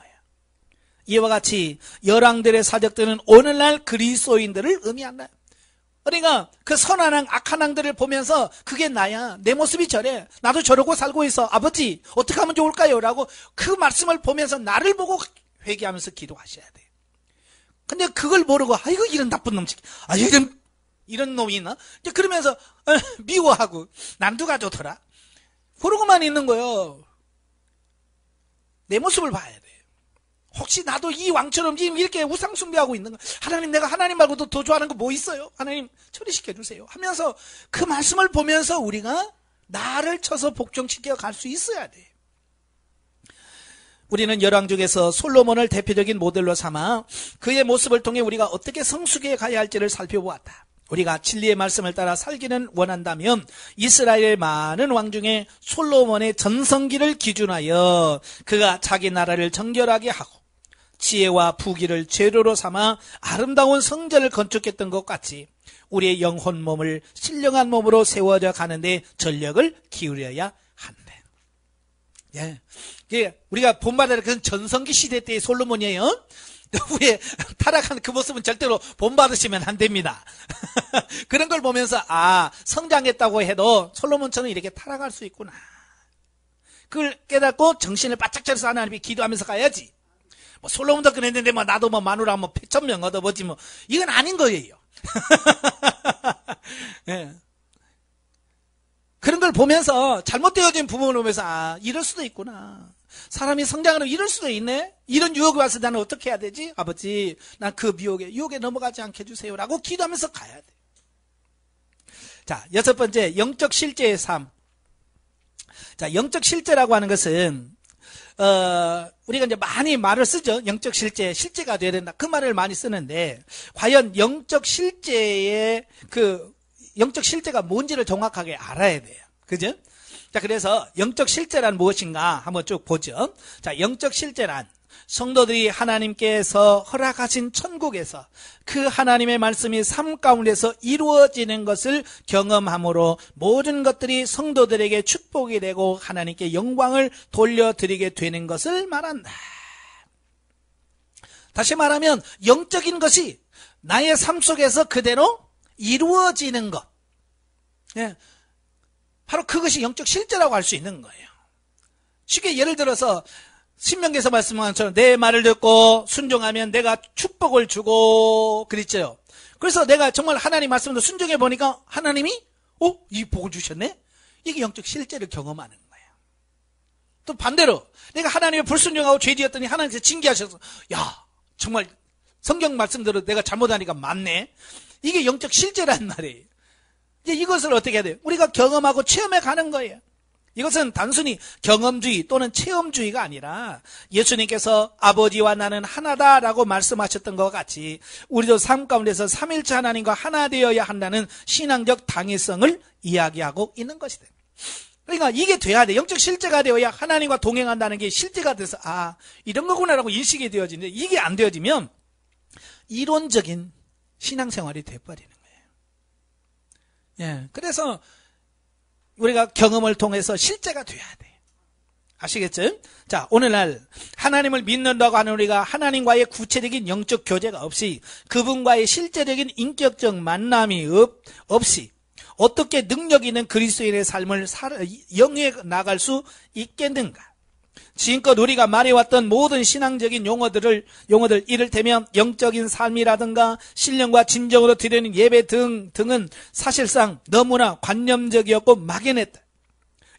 이와 같이 열왕들의 사적들은 오늘날 그리스도인들을 의미한다. 그러니까 그 선한 왕, 악한 왕들을 보면서 그게 나야. 내 모습이 저래. 나도 저러고 살고 있어. 아버지 어떻게 하면 좋을까요? 라고 그 말씀을 보면서 나를 보고 회개하면서 기도하셔야 돼. 근데 그걸 모르고 아이고 이런 나쁜 놈치. 아 이런 놈이 있나? 이제 그러면서 미워하고 난 누가 좋더라. 그러고만 있는 거예요. 내 모습을 봐야 돼. 혹시 나도 이 왕처럼 지금 이렇게 우상 숭배하고 있는 거 하나님 내가 하나님 말고도 더 좋아하는 거 뭐 있어요? 하나님 처리시켜 주세요 하면서 그 말씀을 보면서 우리가 나를 쳐서 복종시켜 갈 수 있어야 돼. 우리는 열왕 중에서 솔로몬을 대표적인 모델로 삼아 그의 모습을 통해 우리가 어떻게 성숙해 가야 할지를 살펴보았다. 우리가 진리의 말씀을 따라 살기는 원한다면 이스라엘의 많은 왕 중에 솔로몬의 전성기를 기준하여 그가 자기 나라를 정결하게 하고 지혜와 부귀를 재료로 삼아 아름다운 성전을 건축했던 것 같이 우리의 영혼 몸을 신령한 몸으로 세워져 가는데 전력을 기울여야 한다. 예, 이게 우리가 본받아야 그 전성기 시대 때의 솔로몬이에요. 후에 타락한 그 모습은 절대로 본받으시면 안 됩니다. 그런 걸 보면서 성장했다고 해도 솔로몬처럼 이렇게 타락할 수 있구나. 그걸 깨닫고 정신을 바짝 차려서 하나님께 기도하면서 가야지. 뭐 솔로몬도 그랬는데 뭐 나도 뭐 마누라 뭐 1,000명 얻어보지 뭐 이건 아닌 거예요. 네. 그런 걸 보면서 잘못되어진 부분을 보면서 이럴 수도 있구나. 사람이 성장하면 이럴 수도 있네. 이런 유혹이 와서 나는 어떻게 해야 되지? 아버지 난 그 유혹에 넘어가지 않게 해주세요 라고 기도하면서 가야 돼. 자, 6번째 영적 실제의 삶. 자, 영적 실제라고 하는 것은 우리가 이제 많이 말을 쓰죠. 영적 실제, 실제가 돼야 된다. 그 말을 많이 쓰는데, 과연 영적 실제의 영적 실제가 뭔지를 정확하게 알아야 돼요. 그죠? 자, 그래서 영적 실제란 무엇인가 한번 쭉 보죠. 자, 영적 실제란 성도들이 하나님께서 허락하신 천국에서 그 하나님의 말씀이 삶 가운데서 이루어지는 것을 경험함으로 모든 것들이 성도들에게 축복이 되고 하나님께 영광을 돌려드리게 되는 것을 말한다. 다시 말하면 영적인 것이 나의 삶 속에서 그대로 이루어지는 것. 예, 바로 그것이 영적 실제라고 할 수 있는 거예요. 쉽게 예를 들어서 신명기에서 말씀한 것처럼 내 말을 듣고 순종하면 내가 축복을 주고 그랬죠. 그래서 내가 정말 하나님 말씀도 순종해 보니까 하나님이 이 복을 주셨네? 이게 영적 실제를 경험하는 거예요. 또 반대로 내가 하나님의 불순종하고 죄지었더니 하나님께서 징계하셔서 야 정말 성경 말씀대로 내가 잘못하니까 맞네. 이게 영적 실제란 말이에요. 이제 이것을 어떻게 해야 돼요? 우리가 경험하고 체험해 가는 거예요. 이것은 단순히 경험주의 또는 체험주의가 아니라 예수님께서 아버지와 나는 하나다라고 말씀하셨던 것 같이 우리도 삶 가운데서 삼일체 하나님과 하나 되어야 한다는 신앙적 당위성을 이야기하고 있는 것이다. 그러니까 이게 돼야 돼. 영적 실제가 되어야 하나님과 동행한다는 게 실제가 돼서 이런 거구나라고 인식이 되어지는데 이게 안 되어지면 이론적인 신앙생활이 돼버리는 거예요. 예, 그래서 우리가 경험을 통해서 실제가 돼야 돼. 아시겠죠? 자, 오늘날 하나님을 믿는다고 하는 우리가 하나님과의 구체적인 영적 교제가 없이 그분과의 실제적인 인격적 만남이 없이 어떻게 능력 있는 그리스도인의 삶을 영위해 나갈 수 있겠는가? 지금껏 우리가 말해왔던 모든 신앙적인 용어들 이를테면 영적인 삶이라든가 신령과 진정으로 드리는 예배 등은 사실상 너무나 관념적이었고 막연했다.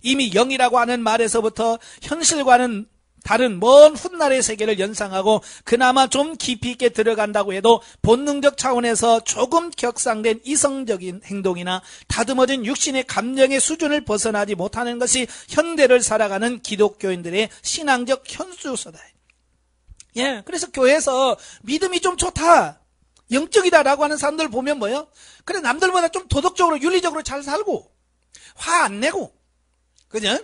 이미 영이라고 하는 말에서부터 현실과는 다른 먼 훗날의 세계를 연상하고 그나마 좀 깊이 있게 들어간다고 해도 본능적 차원에서 조금 격상된 이성적인 행동이나 다듬어진 육신의 감정의 수준을 벗어나지 못하는 것이 현대를 살아가는 기독교인들의 신앙적 현수소다. 예, 그래서 교회에서 믿음이 좀 좋다, 영적이다라고 하는 사람들 보면 뭐요? 그래, 남들보다 좀 도덕적으로 윤리적으로 잘 살고 화 안 내고, 그죠?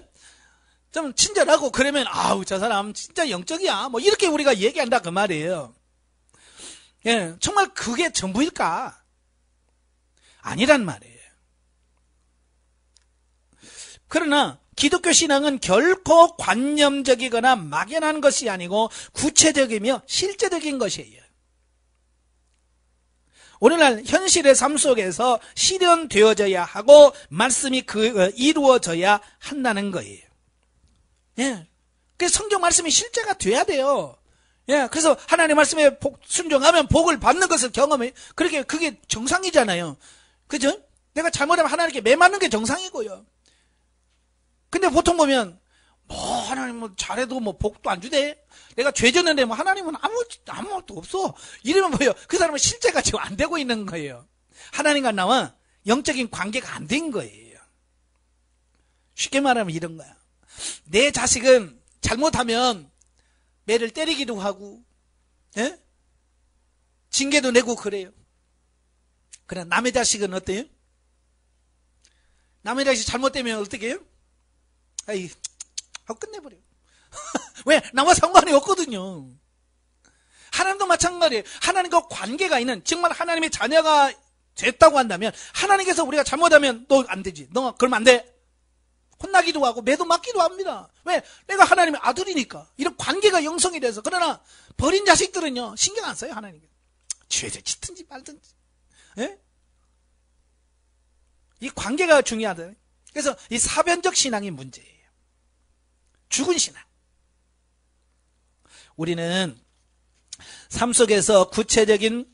좀 친절하고 그러면 저 사람 진짜 영적이야 뭐 이렇게 우리가 얘기한다 그 말이에요. 예, 정말 그게 전부일까? 아니란 말이에요. 그러나 기독교 신앙은 결코 관념적이거나 막연한 것이 아니고 구체적이며 실제적인 것이에요. 오늘날 현실의 삶 속에서 실현되어져야 하고 말씀이 이루어져야 한다는 거예요. 예. 그래서 성경 말씀이 실제가 돼야 돼요. 예. 그래서 하나님 말씀에 순종하면 복을 받는 것을 경험해. 그게 정상이잖아요. 그죠? 내가 잘못하면 하나님께 매맞는 게 정상이고요. 근데 보통 보면, 하나님 잘해도 복도 안 주대. 내가 죄 졌는데 하나님은 아무것도 없어. 이러면 뭐예요? 그 사람은 실제가 지금 안 되고 있는 거예요. 하나님과 나와 영적인 관계가 안 된 거예요. 쉽게 말하면 이런 거야. 내 자식은 잘못하면 매를 때리기도 하고, 예? 징계도 내고 그래요. 그러나 남의 자식은 어때요? 남의 자식 잘못되면 어떻게 해요? 하고 끝내버려요. 왜? 나와 상관이 없거든요. 하나님도 마찬가지예요. 하나님과 관계가 있는, 정말 하나님의 자녀가 됐다고 한다면 하나님께서 우리가 잘못하면 너 안 되지. 너 그러면 안 돼. 혼나기도 하고 매도 맞기도 합니다. 왜? 내가 하나님의 아들이니까. 이런 관계가 영성이 돼서. 그러나 버린 자식들은요 신경 안 써요. 하나님께 죄를 짓든지 말든지. 예? 이 관계가 중요하다. 그래서 이 사변적 신앙이 문제예요. 죽은 신앙. 우리는 삶 속에서 구체적인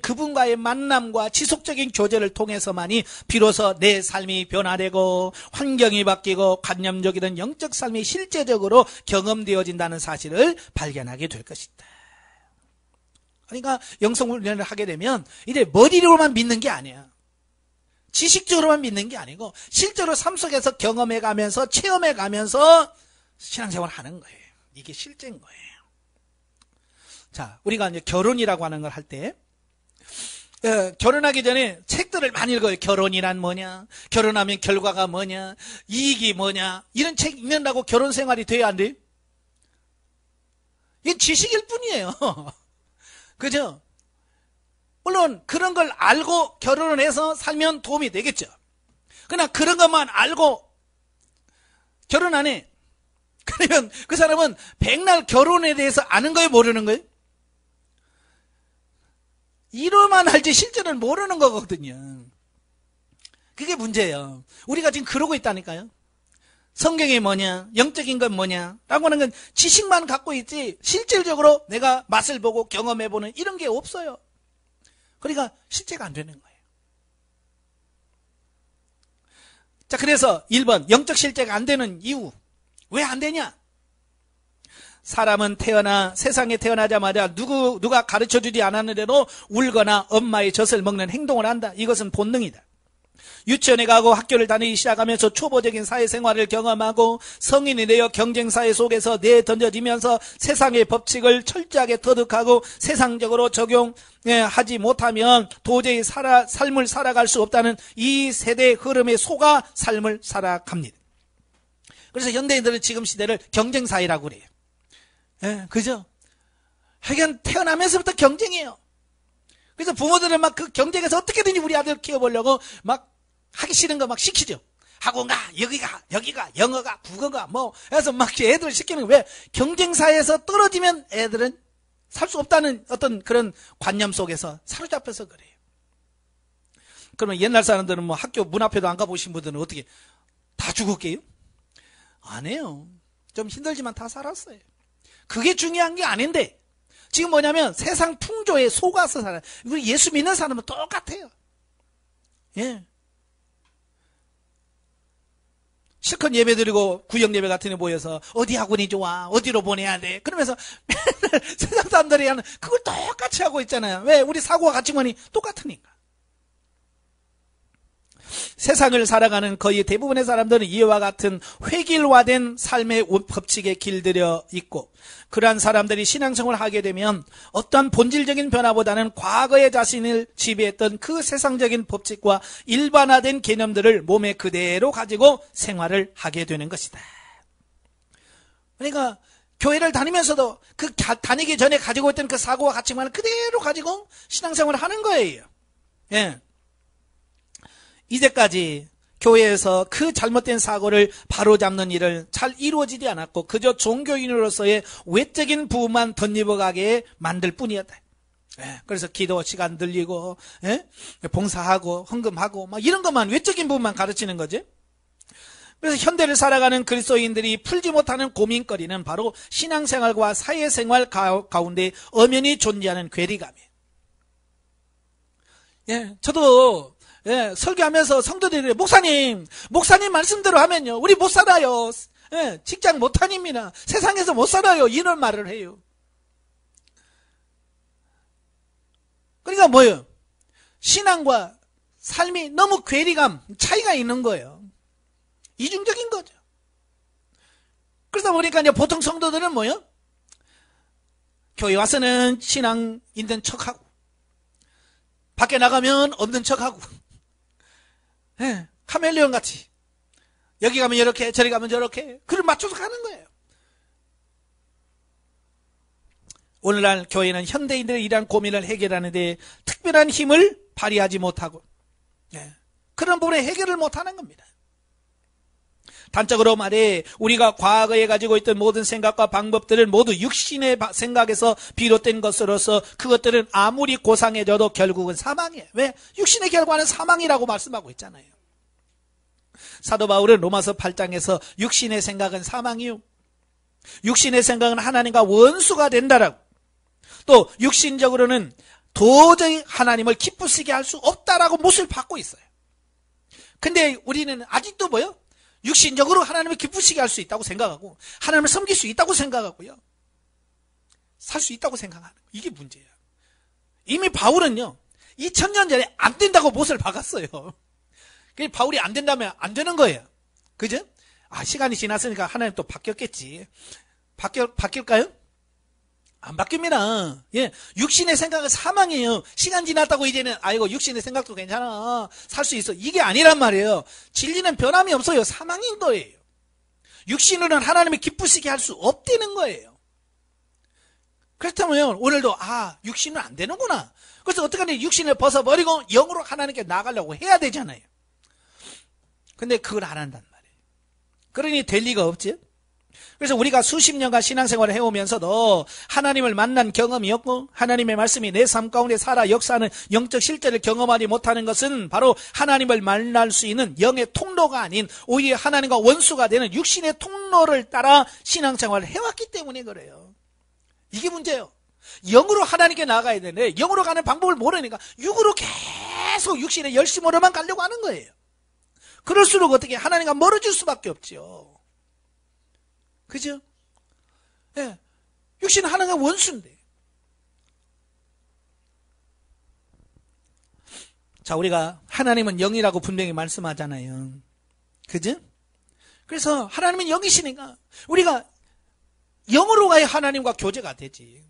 그분과의 만남과 지속적인 교제를 통해서만이 비로소 내 삶이 변화되고 환경이 바뀌고 관념적이든 영적 삶이 실제적으로 경험되어진다는 사실을 발견하게 될 것이다. 그러니까 영성훈련을 하게 되면 이제 머리로만 믿는 게 아니야. 지식적으로만 믿는 게 아니고 실제로 삶 속에서 경험해가면서 체험해가면서 신앙생활 하는 거예요. 이게 실제인 거예요. 자, 우리가 이제 결혼이라고 하는 걸 할 때, 결혼하기 전에 책들을 많이 읽어요. 결혼이란 뭐냐? 결혼하면 결과가 뭐냐? 이익이 뭐냐? 이런 책 읽는다고 결혼 생활이 돼야 안 돼요? 이게 지식일 뿐이에요. 그죠? 물론 그런 걸 알고 결혼을 해서 살면 도움이 되겠죠. 그러나 그런 것만 알고 결혼 안 해. 그러면 그 사람은 백날 결혼에 대해서 아는 거예요? 모르는 거예요? 이론만 알지 실제로는 모르는 거거든요. 그게 문제예요. 우리가 지금 그러고 있다니까요. 성경이 뭐냐, 영적인 건 뭐냐 라고 하는 건 지식만 갖고 있지 실질적으로 내가 맛을 보고 경험해보는 이런 게 없어요. 그러니까 실제가 안 되는 거예요. 자, 그래서 1번 영적 실제가 안 되는 이유. 왜 안 되냐? 사람은 세상에 태어나자마자 누가 가르쳐주지 않았는데도 울거나 엄마의 젖을 먹는 행동을 한다. 이것은 본능이다. 유치원에 가고 학교를 다니기 시작하면서 초보적인 사회생활을 경험하고 성인이 되어 경쟁사회 속에서 내던져지면서 세상의 법칙을 철저하게 터득하고 세상적으로 적용하지 못하면 도저히 삶을 살아갈 수 없다는 이 세대의 흐름에 속아 삶을 살아갑니다. 그래서 현대인들은 지금 시대를 경쟁사회라고 그래요. 예, 그죠? 하여간 태어나면서부터 경쟁이에요. 그래서 부모들은 막 그 경쟁에서 어떻게든지 우리 아들 키워보려고 막 하기 싫은 거 막 시키죠. 학원 가, 여기가, 영어가, 국어가, 해서 막 애들 시키는 거. 왜? 경쟁사에서 떨어지면 애들은 살 수 없다는 어떤 그런 관념 속에서 사로잡혀서 그래요. 그러면 옛날 사람들은 학교 문 앞에도 안 가보신 분들은 어떻게 다 죽었게요? 안 해요. 좀 힘들지만 다 살았어요. 그게 중요한 게 아닌데, 지금 뭐냐면 세상 풍조에 속아서 살아요. 우리 예수 믿는 사람은 똑같아요. 예. 실컷 예배 드리고 구역 예배 같은 데 모여서 어디 학원이 좋아? 어디로 보내야 돼? 그러면서 맨날 세상 사람들이 하는 그걸 똑같이 하고 있잖아요. 왜? 우리 사고와 가치관이 똑같으니까. 세상을 살아가는 거의 대부분의 사람들은 이와 같은 획일화된 삶의 법칙에 길들여 있고 그러한 사람들이 신앙생활을 하게 되면 어떤 본질적인 변화보다는 과거의 자신을 지배했던 그 세상적인 법칙과 일반화된 개념들을 몸에 그대로 가지고 생활을 하게 되는 것이다. 그러니까 교회를 다니면서도 그 다니기 전에 가지고 있던 그 사고와 가치관을 그대로 가지고 신앙생활을 하는 거예요. 예. 이제까지 교회에서 그 잘못된 사고를 바로잡는 일을 잘 이루어지지 않았고 그저 종교인으로서의 외적인 부분만 덧입어가게 만들 뿐이었다. 그래서 기도 시간 늘리고 봉사하고 헌금하고 막 이런 것만 외적인 부분만 가르치는 거죠. 그래서 현대를 살아가는 그리스도인들이 풀지 못하는 고민거리는 바로 신앙생활과 사회생활 가운데 엄연히 존재하는 괴리감이에요. 저도 설교하면서 성도들이 목사님 말씀대로 하면요 우리 못 살아요. 직장 못 다닙니다. 세상에서 못 살아요. 이런 말을 해요. 그러니까 뭐예요? 신앙과 삶이 너무 괴리감 차이가 있는 거예요. 이중적인 거죠. 그러다 보니까 이제 보통 성도들은 뭐예요? 교회 와서는 신앙 있는 척하고 밖에 나가면 없는 척하고 카멜레온 같이 여기 가면 이렇게 저리 가면 저렇게 그걸 맞춰서 가는 거예요. 오늘날 교회는 현대인들의 이러한 고민을 해결하는 데 특별한 힘을 발휘하지 못하고 그런 부분에 해결을 못하는 겁니다. 단적으로 말해 우리가 과거에 가지고 있던 모든 생각과 방법들은 모두 육신의 생각에서 비롯된 것으로서 그것들은 아무리 고상해져도 결국은 사망이에요. 왜? 육신의 결과는 사망이라고 말씀하고 있잖아요. 사도 바울은 로마서 8장에서 육신의 생각은 사망이요 육신의 생각은 하나님과 원수가 된다라고 또 육신적으로는 도저히 하나님을 기쁘시게 할 수 없다라고 못을 받고 있어요. 근데 우리는 아직도 뭐요? 육신적으로 하나님을 기쁘시게 할 수 있다고 생각하고 하나님을 섬길 수 있다고 생각하고요. 살 수 있다고 생각하는 거예요. 이게 문제예요. 이미 바울은요. 2000년 전에 안 된다고 못을 박았어요. 바울이 안 된다면 안 되는 거예요. 그죠? 시간이 지났으니까 하나님 또 바뀌었겠지. 바뀔까요? 안 바뀝니다. 예, 육신의 생각은 사망이에요. 시간 지났다고 이제는 아이고 육신의 생각도 괜찮아, 살 수 있어, 이게 아니란 말이에요. 진리는 변함이 없어요. 사망인 거예요. 육신으로는 하나님을 기쁘시게 할 수 없다는 거예요. 그렇다면 오늘도 육신은 안 되는구나. 그래서 어떡하니, 육신을 벗어버리고 영으로 하나님께 나가려고 해야 되잖아요. 근데 그걸 안 한단 말이에요. 그러니 될 리가 없지. 그래서 우리가 수십 년간 신앙생활을 해오면서도 하나님을 만난 경험이 없고 하나님의 말씀이 내 삶 가운데 살아 역사하는 영적 실제를 경험하지 못하는 것은 바로 하나님을 만날 수 있는 영의 통로가 아닌 오히려 하나님과 원수가 되는 육신의 통로를 따라 신앙생활을 해왔기 때문에 그래요. 이게 문제예요. 영으로 하나님께 나가야 되는데 영으로 가는 방법을 모르니까 육으로 계속 육신의 열심으로만 가려고 하는 거예요. 그럴수록 어떻게 하나님과 멀어질 수밖에 없죠. 그죠? 예. 육신은 하나님과 원수인데. 자, 우리가 하나님은 영이라고 분명히 말씀하잖아요. 그죠? 그래서 하나님은 영이시니까 우리가 영으로 가야 하나님과 교제가 되지.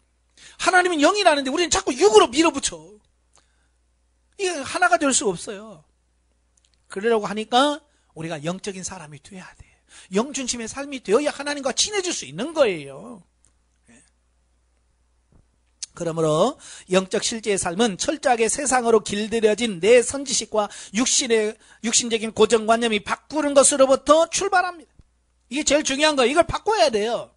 하나님은 영이라는데 우리는 자꾸 육으로 밀어붙여. 이게 하나가 될 수가 없어요. 그러려고 하니까 우리가 영적인 사람이 돼야 돼. 영중심의 삶이 되어야 하나님과 친해질 수 있는 거예요. 그러므로 영적 실제의 삶은 철저하게 세상으로 길들여진 내 선지식과 육신적인 고정관념이 바꾸는 것으로부터 출발합니다. 이게 제일 중요한 거예요. 이걸 바꿔야 돼요.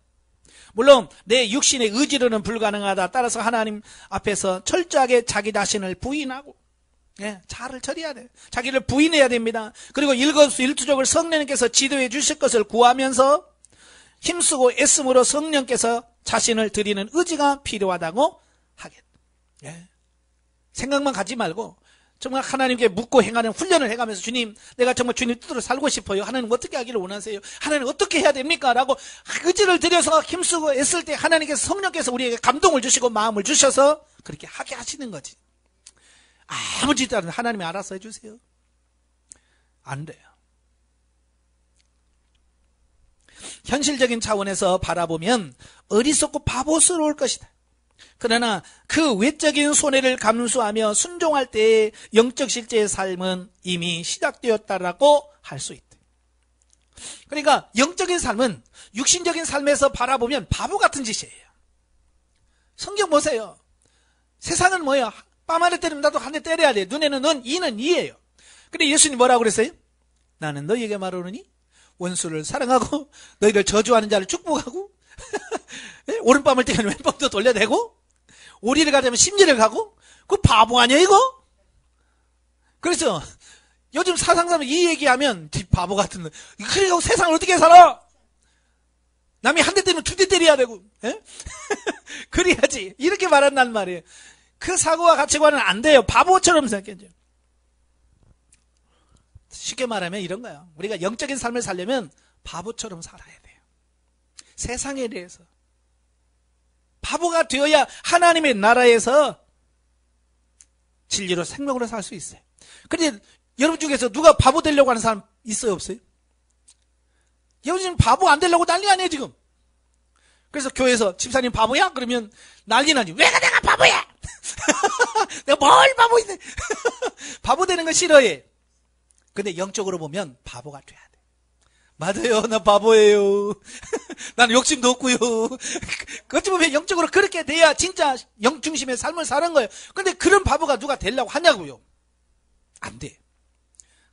물론 내 육신의 의지로는 불가능하다. 따라서 하나님 앞에서 철저하게 자기 자신을 부인하고 자아를 처리해야 돼. 자기를 부인해야 됩니다. 그리고 일거수일투족을 성령님께서 지도해 주실 것을 구하면서 힘쓰고 애씀으로 성령께서 자신을 드리는 의지가 필요하다고 하겠다. 생각만 가지 말고 정말 하나님께 묻고 행하는 훈련을 해가면서 주님, 내가 정말 주님 뜻대로 살고 싶어요. 하나님 어떻게 하기를 원하세요? 하나님 어떻게 해야 됩니까? 라고 의지를 들여서 힘쓰고 애쓸 때 하나님께서 성령께서 우리에게 감동을 주시고 마음을 주셔서 그렇게 하게 하시는 거지. 아무 짓도 안 해도 하나님이 알아서 해주세요. 안 돼요. 현실적인 차원에서 바라보면 어리석고 바보스러울 것이다. 그러나 그 외적인 손해를 감수하며 순종할 때의 영적 실제의 삶은 이미 시작되었다라고 할 수 있다. 그러니까 영적인 삶은 육신적인 삶에서 바라보면 바보 같은 짓이에요. 성경 보세요. 세상은 뭐예요? 뺨 한 대 때리면 나도 한 대 때려야 돼. 눈에는 눈, 이는 이예요. 근데 예수님 뭐라고 그랬어요? 나는 너희에게 말하노니 원수를 사랑하고 너희를 저주하는 자를 축복하고 오른뺨을 때리면 왼뺨도 돌려대고 오리를 가자면 심리를 가고. 그 바보 아니야 이거? 그래서 요즘 사상사면 이 얘기하면 바보 같은 거. 그래서 세상을 어떻게 살아? 남이 한 대 때리면 두 대 때려야 되고 그래야지 이렇게 말한단 말이에요. 그 사고와 가치관은 안 돼요. 바보처럼 생각해요. 쉽게 말하면 이런 거예요. 우리가 영적인 삶을 살려면 바보처럼 살아야 돼요. 세상에 대해서 바보가 되어야 하나님의 나라에서 진리로 생명으로 살 수 있어요. 그런데 여러분 중에서 누가 바보 되려고 하는 사람 있어요, 없어요? 여러분 지금 바보 안 되려고 난리 아니에요 지금. 그래서 교회에서 집사님 바보야? 그러면 난리 나지. 왜 내가 바보야? 내가 뭘 바보 있네. 바보 되는 거 싫어해. 근데 영적으로 보면 바보가 돼야 돼. 맞아요, 나 바보예요. 나는 욕심도 없고요. 어찌 보면 영적으로 그렇게 돼야 진짜 영중심의 삶을 사는 거예요. 근데 그런 바보가 누가 되려고 하냐고요. 안 돼.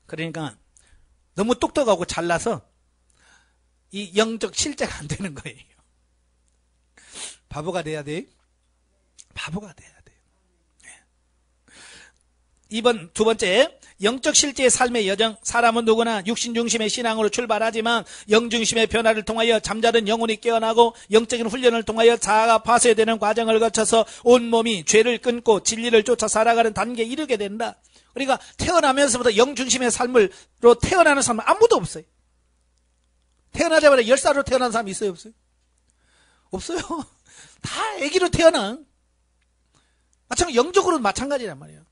그러니까 너무 똑똑하고 잘나서 이 영적 실제가 안 되는 거예요. 바보가 돼야 돼. 바보가 돼야 돼. 이번 두 번째, 영적 실제의 삶의 여정. 사람은 누구나 육신 중심의 신앙으로 출발하지만 영 중심의 변화를 통하여 잠자던 영혼이 깨어나고 영적인 훈련을 통하여 자아가 파쇄되는 과정을 거쳐서 온몸이 죄를 끊고 진리를 쫓아 살아가는 단계에 이르게 된다. 그러니까 태어나면서부터 영 중심의 삶으로 태어나는 사람은 아무도 없어요. 태어나자마자 10살로 태어난 사람이 있어요, 없어요? 없어요. 다 아기로 태어나. 마찬가지 영적으로는 마찬가지란 말이에요.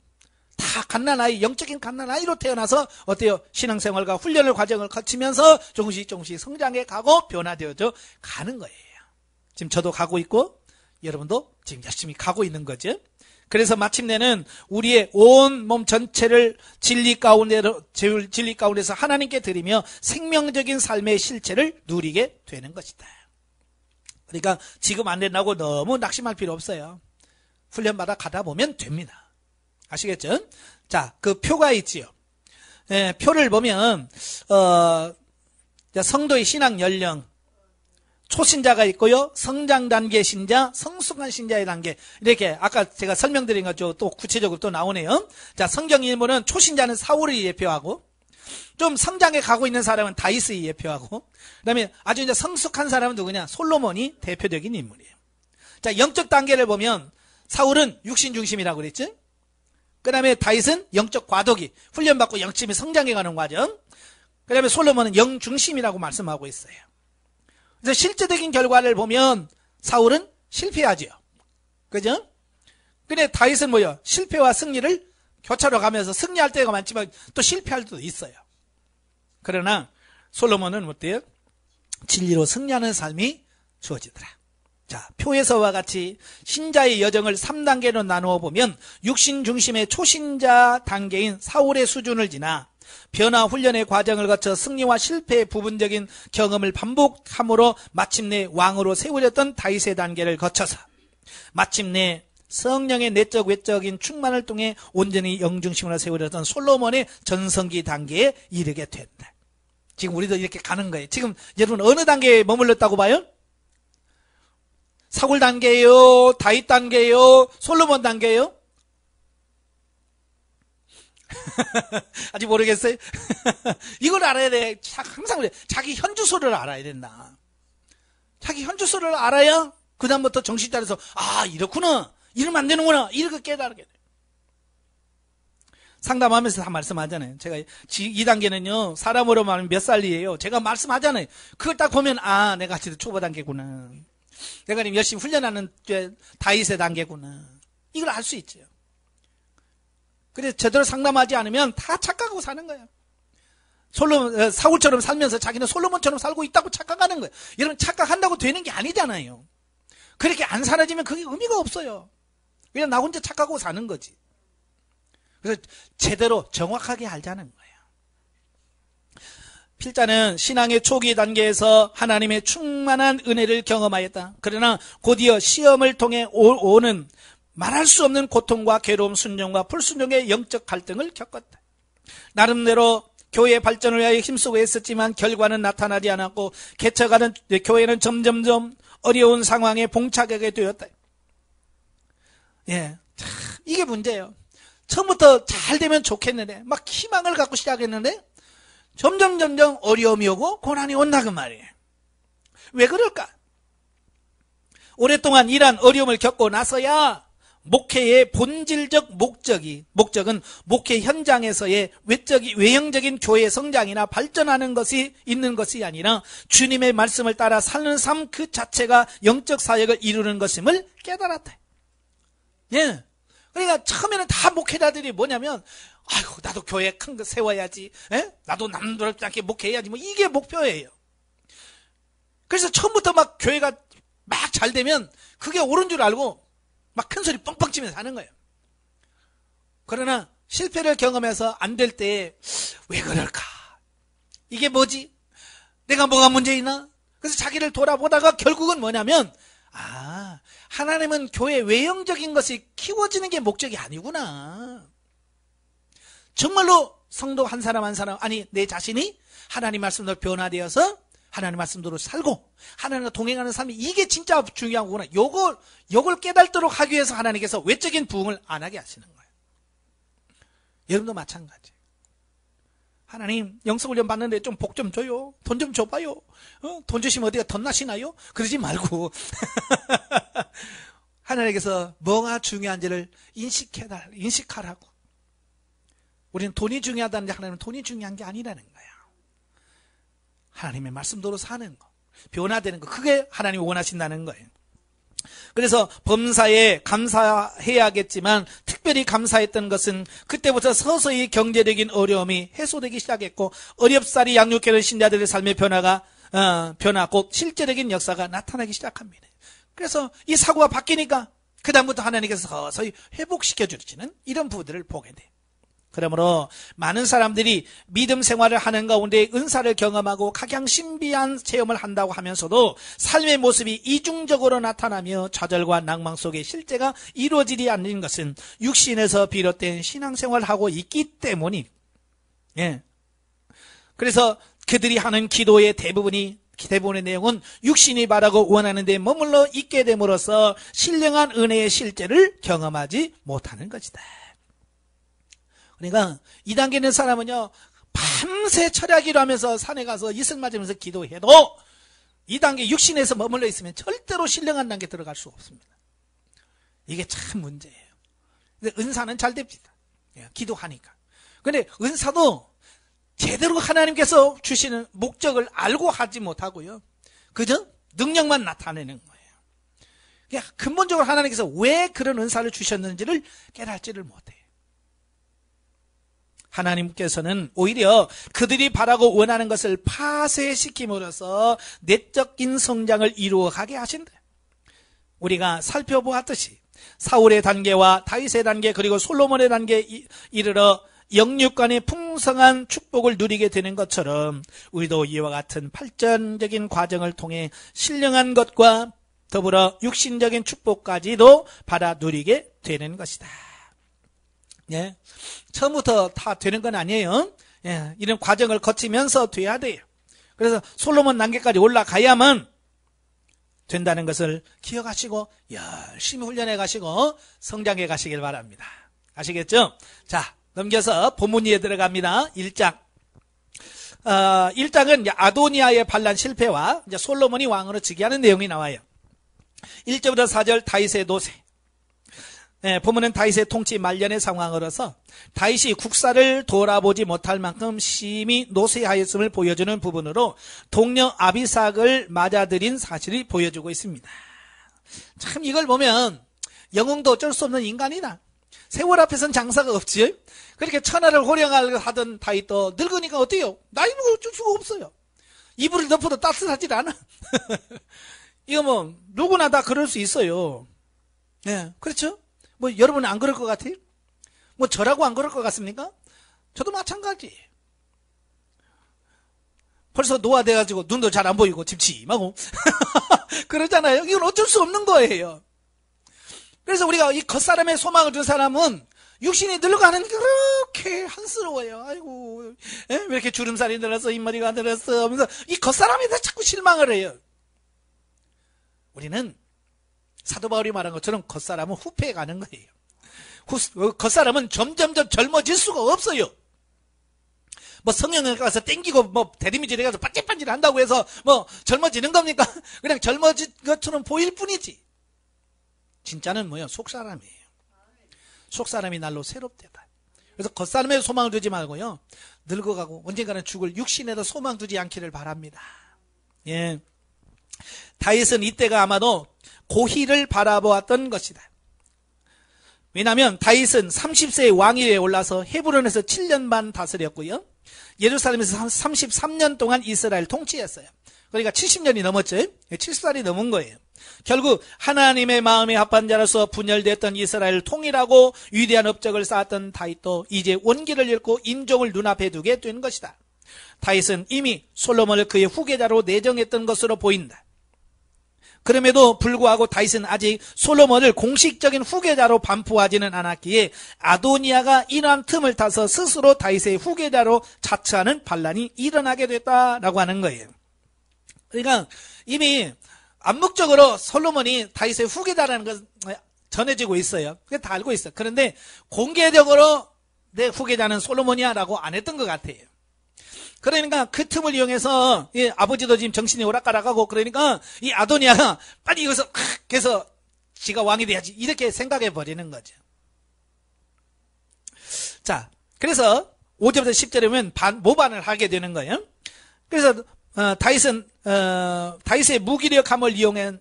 다 다 갓난아이, 영적인 갓난아이로 태어나서 어때요? 신앙생활과 훈련을 과정을 거치면서 조금씩 성장해 가고 변화되어져 가는 거예요. 지금 저도 가고 있고 여러분도 지금 열심히 가고 있는 거죠. 그래서 마침내는 우리의 온 몸 전체를 진리 가운데서 하나님께 드리며 생명적인 삶의 실체를 누리게 되는 것이다. 그러니까 지금 안 된다고 너무 낙심할 필요 없어요. 훈련받아 가다 보면 됩니다. 아시겠죠? 자, 그 표가 있지요. 예, 표를 보면 성도의 신앙 연령, 초신자가 있고요. 성장 단계 신자, 성숙한 신자의 단계. 이렇게 아까 제가 설명드린 것 또 구체적으로 또 나오네요. 자, 성경 인물은 초신자는 사울을 예표하고 좀 성장해 가고 있는 사람은 다윗을 예표하고 그다음에 아주 이제 성숙한 사람은 누구냐? 솔로몬이 대표적인 인물이에요. 자, 영적 단계를 보면 사울은 육신 중심이라고 그랬죠? 그다음에 다윗은 영적 과도기, 훈련받고 영적이 성장해 가는 과정. 그다음에 솔로몬은 영 중심이라고 말씀하고 있어요. 그래서 실제적인 결과를 보면 사울은 실패하지요. 그죠? 근데 다윗은 뭐요? 실패와 승리를 교차로 가면서 승리할 때가 많지만 또 실패할 때도 있어요. 그러나 솔로몬은 어때요? 진리로 승리하는 삶이 주어지더라. 자, 표에서와 같이 신자의 여정을 3단계로 나누어 보면 육신 중심의 초신자 단계인 사울의 수준을 지나 변화 훈련의 과정을 거쳐 승리와 실패의 부분적인 경험을 반복함으로 마침내 왕으로 세워졌던 다윗의 단계를 거쳐서 마침내 성령의 내적 외적인 충만을 통해 온전히 영중심으로 세워졌던 솔로몬의 전성기 단계에 이르게 된다. 지금 우리도 이렇게 가는 거예요. 지금 여러분 어느 단계에 머물렀다고 봐요? 사울 단계예요? 다윗 단계예요? 솔로몬 단계예요? 아직 모르겠어요? 이걸 알아야 돼. 항상 그래. 자기 현주소를 알아야 된다. 자기 현주소를 알아야 그 다음부터 정신 차려서 아 이렇구나. 이러면 안 되는구나. 이렇게 깨달게 돼. 상담하면서 다 말씀하잖아요. 제가 이 단계는요. 사람으로 말하면 몇 살이에요. 제가 말씀하잖아요. 그걸 딱 보면 아 내가 지금 초보 단계구나. 내가 지금 열심히 훈련하는 다윗의 단계구나. 이걸 알 수 있죠. 그래서 제대로 상담하지 않으면 다 착각하고 사는 거예요. 사울처럼 살면서 자기는 솔로몬처럼 살고 있다고 착각하는 거예요. 여러분 착각한다고 되는 게 아니잖아요. 그렇게 안 사라지면 그게 의미가 없어요. 그냥 나 혼자 착각하고 사는 거지. 그래서 제대로 정확하게 알자는 거예요. 필자는 신앙의 초기 단계에서 하나님의 충만한 은혜를 경험하였다. 그러나 곧이어 시험을 통해 오는 말할 수 없는 고통과 괴로움, 순종과 불순종의 영적 갈등을 겪었다. 나름대로 교회 발전을 위하여 힘쓰고 했었지만 결과는 나타나지 않았고 개척하는 교회는 점점점 어려운 상황에 봉착하게 되었다. 예, 참 이게 문제예요. 처음부터 잘 되면 좋겠는데 막 희망을 갖고 시작했는데 점점 어려움이 오고 고난이 온다 그 말이에요. 왜 그럴까? 오랫동안 이러한 어려움을 겪고 나서야 목회의 본질적 목적은 목회 현장에서의 외형적인 교회 성장이나 발전하는 것이 있는 것이 아니라 주님의 말씀을 따라 사는 삶 그 자체가 영적 사역을 이루는 것임을 깨달았다. 예. 그러니까 처음에는 다 목회자들이 뭐냐면 아이고 나도 교회 큰 거 세워야지. 예? 나도 남들지 않게 목회해야지. 뭐 이게 목표예요. 그래서 처음부터 막 교회가 막 잘 되면 그게 옳은 줄 알고 막 큰 소리 뻥뻥 치면서 하는 거예요. 그러나 실패를 경험해서 안 될 때 왜 그럴까? 이게 뭐지? 내가 뭐가 문제 있나? 그래서 자기를 돌아보다가 결국은 뭐냐면 아 하나님은 교회 외형적인 것이 키워지는 게 목적이 아니구나. 정말로 성도 한 사람 아니 내 자신이 하나님 말씀으로 변화되어서 하나님 말씀대로 살고 하나님과 동행하는 삶이 이게 진짜 중요한 거구나. 요걸 깨달도록 하기 위해서 하나님께서 외적인 부흥을 안 하게 하시는 거예요. 여러분도 마찬가지. 하나님 영성훈련 받는데 좀 복 좀 줘요. 돈 좀 줘봐요. 돈 주시면 어디가 덧나시나요? 그러지 말고 하나님께서 뭐가 중요한지를 인식하라고. 우리는 돈이 중요하다는데 하나님은 돈이 중요한 게 아니라는 거예요. 하나님의 말씀대로 사는 거, 변화되는 거, 그게 하나님이 원하신다는 거예요. 그래서 범사에 감사해야겠지만 특별히 감사했던 것은 그때부터 서서히 경제적인 어려움이 해소되기 시작했고 어렵사리 양육하는 신자들의 삶의 변화 곧 실제적인 역사가 나타나기 시작합니다. 그래서 이 사고가 바뀌니까 그 다음부터 하나님께서 서서히 회복시켜 주시는 이런 부분들을 보게 돼요. 그러므로 많은 사람들이 믿음 생활을 하는 가운데 은사를 경험하고 각양 신비한 체험을 한다고 하면서도 삶의 모습이 이중적으로 나타나며 좌절과 낭망 속에 실제가 이루어지지 않는 것은 육신에서 비롯된 신앙생활을 하고 있기 때문이. 그래서 그들이 하는 기도의 대부분의 내용은 육신이 바라고 원하는 데 머물러 있게 됨으로써 신령한 은혜의 실제를 경험하지 못하는 것이다. 그러니까 2단계 있는 사람은요, 밤새 철야기로 하면서 산에 가서 이슬 맞으면서 기도해도 2단계 육신에서 머물러 있으면 절대로 신령한 단계 들어갈 수 없습니다. 이게 참 문제예요. 근데 은사는 잘 됩니다. 기도하니까. 근데 은사도 제대로 하나님께서 주시는 목적을 알고 하지 못하고요, 그저 능력만 나타내는 거예요. 근본적으로 하나님께서 왜 그런 은사를 주셨는지를 깨닫지를 못해요. 하나님께서는 오히려 그들이 바라고 원하는 것을 파쇄시킴으로써 내적인 성장을 이루어가게 하신다. 우리가 살펴보았듯이 사울의 단계와 다윗의 단계 그리고 솔로몬의 단계에 이르러 영육간의 풍성한 축복을 누리게 되는 것처럼 우리도 이와 같은 발전적인 과정을 통해 신령한 것과 더불어 육신적인 축복까지도 받아 누리게 되는 것이다. 처음부터 다 되는 건 아니에요. 이런 과정을 거치면서 돼야 돼요. 그래서 솔로몬 단계까지 올라가야만 된다는 것을 기억하시고 열심히 훈련해 가시고 성장해 가시길 바랍니다. 아시겠죠? 자, 넘겨서 본문에 들어갑니다. 1장. 1장은 아도니아의 반란 실패와 이제 솔로몬이 왕으로 즉위하는 내용이 나와요. 1절부터 4절 다윗의 노새. 본문은 다윗의 통치 말년의 상황으로서 다윗이 국사를 돌아보지 못할 만큼 심히 노쇠하였음을 보여주는 부분으로 동료 아비삭을 맞아들인 사실이 보여주고 있습니다. 참 이걸 보면 영웅도 어쩔 수 없는 인간이다. 세월 앞에서는 장사가 없지. 그렇게 천하를 호령하려 하던 다윗도 늙으니까 어때요? 나이는 어쩔 수가 없어요. 이불을 덮어도 따뜻하질 않아. 이거 뭐 누구나 다 그럴 수 있어요. 그렇죠? 뭐 여러분은 안 그럴 것 같아요? 뭐 저라고 안 그럴 것 같습니까? 저도 마찬가지. 벌써 노화돼가지고 눈도 잘 안 보이고 침침하고 그러잖아요. 이건 어쩔 수 없는 거예요. 그래서 우리가 이 겉사람의 소망을 준 사람은 육신이 늙어가는 게 그렇게 한스러워요. 아이고, 왜 이렇게 주름살이 늘었어, 흰머리가 늘었어 하면서 이 겉사람에다 자꾸 실망을 해요. 우리는 사도 바울이 말한 것처럼 겉사람은 후패해 가는 거예요. 겉사람은 점점점 젊어질 수가 없어요. 뭐 성형외과 가서 땡기고 뭐 대리미질해 가서 반질반질 한다고 해서 뭐 젊어지는 겁니까? 그냥 젊어진 것처럼 보일 뿐이지. 진짜는 뭐예요? 속사람이에요. 속사람이 날로 새롭대다. 그래서 겉사람에 소망을 두지 말고요, 늙어가고 언젠가는 죽을 육신에도 소망 두지 않기를 바랍니다. 다윗은 이때가 아마도 고희를 바라보았던 것이다. 왜냐하면 다윗은 30세의 왕위에 올라서 헤브론에서 7년 반 다스렸고요, 예루살렘에서 33년 동안 이스라엘 통치했어요. 그러니까 70년이 넘었죠. 70살이 넘은 거예요. 결국 하나님의 마음에 합한 자로서 분열됐던 이스라엘을 통일하고 위대한 업적을 쌓았던 다윗도 이제 원기를 잃고 인종을 눈앞에 두게 된 것이다. 다윗은 이미 솔로몬을 그의 후계자로 내정했던 것으로 보인다. 그럼에도 불구하고 다윗은 아직 솔로몬을 공식적인 후계자로 반포하지는 않았기에 아도니아가 이러한 틈을 타서 스스로 다윗의 후계자로 자처하는 반란이 일어나게 됐다라고 하는 거예요. 그러니까 이미 암묵적으로 솔로몬이 다윗의 후계자라는 것은 전해지고 있어요. 그게 다 알고 있어요. 그런데 공개적으로 내 후계자는 솔로몬이야 라고 안 했던 것 같아요. 그러니까 그 틈을 이용해서 아버지도 지금 정신이 오락가락하고 그러니까 이 아도니아가 빨리 여기서 해서 지가 왕이 돼야지 이렇게 생각해 버리는 거죠. 자, 그래서 5절부터 10절에 보면 모반을 하게 되는 거예요. 그래서 다윗의 무기력함을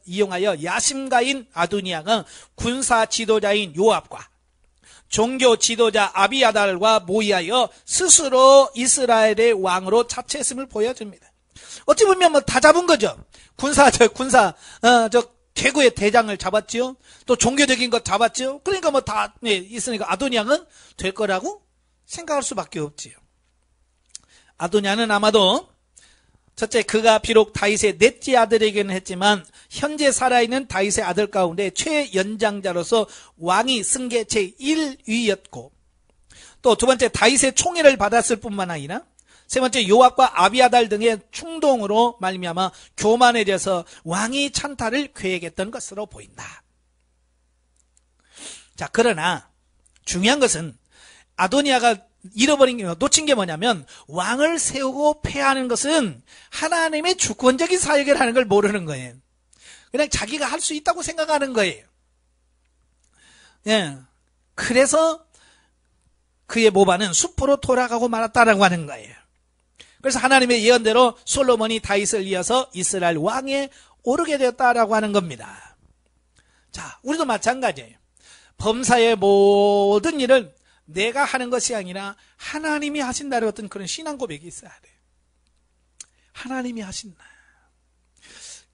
이용하여 야심가인 아도니아가 군사 지도자인 요압과 종교 지도자 아비아달과 모의하여 스스로 이스라엘의 왕으로 자처했음을 보여줍니다. 어찌 보면 뭐 다 잡은 거죠. 개구의 대장을 잡았죠. 또 종교적인 것 잡았죠. 그러니까 뭐 다 있으니까 아도니아는 될 거라고 생각할 수밖에 없지요. 아도니아는 아마도 첫째, 그가 비록 다윗의 넷째 아들이기는 했지만 현재 살아있는 다윗의 아들 가운데 최연장자로서 왕위 승계 제1위였고, 또 두 번째, 다윗의 총애를 받았을 뿐만 아니라 세 번째, 요압과 아비아달 등의 충동으로 말미암아 교만해져서 왕위 찬탈을 계획했던 것으로 보인다. 자, 그러나 중요한 것은 아도니아가 놓친 게 뭐냐면, 왕을 세우고 폐하는 것은 하나님의 주권적인 사역이라는 걸 모르는 거예요. 그냥 자기가 할 수 있다고 생각하는 거예요. 예. 그래서 그의 모반은 숲으로 돌아가고 말았다라고 하는 거예요. 그래서 하나님의 예언대로 솔로몬이 다윗을 이어서 이스라엘 왕에 오르게 되었다라고 하는 겁니다. 자, 우리도 마찬가지예요. 범사의 모든 일을 내가 하는 것이 아니라 하나님이 하신다는 어떤 그런 신앙 고백이 있어야 돼요. 하나님이 하신다.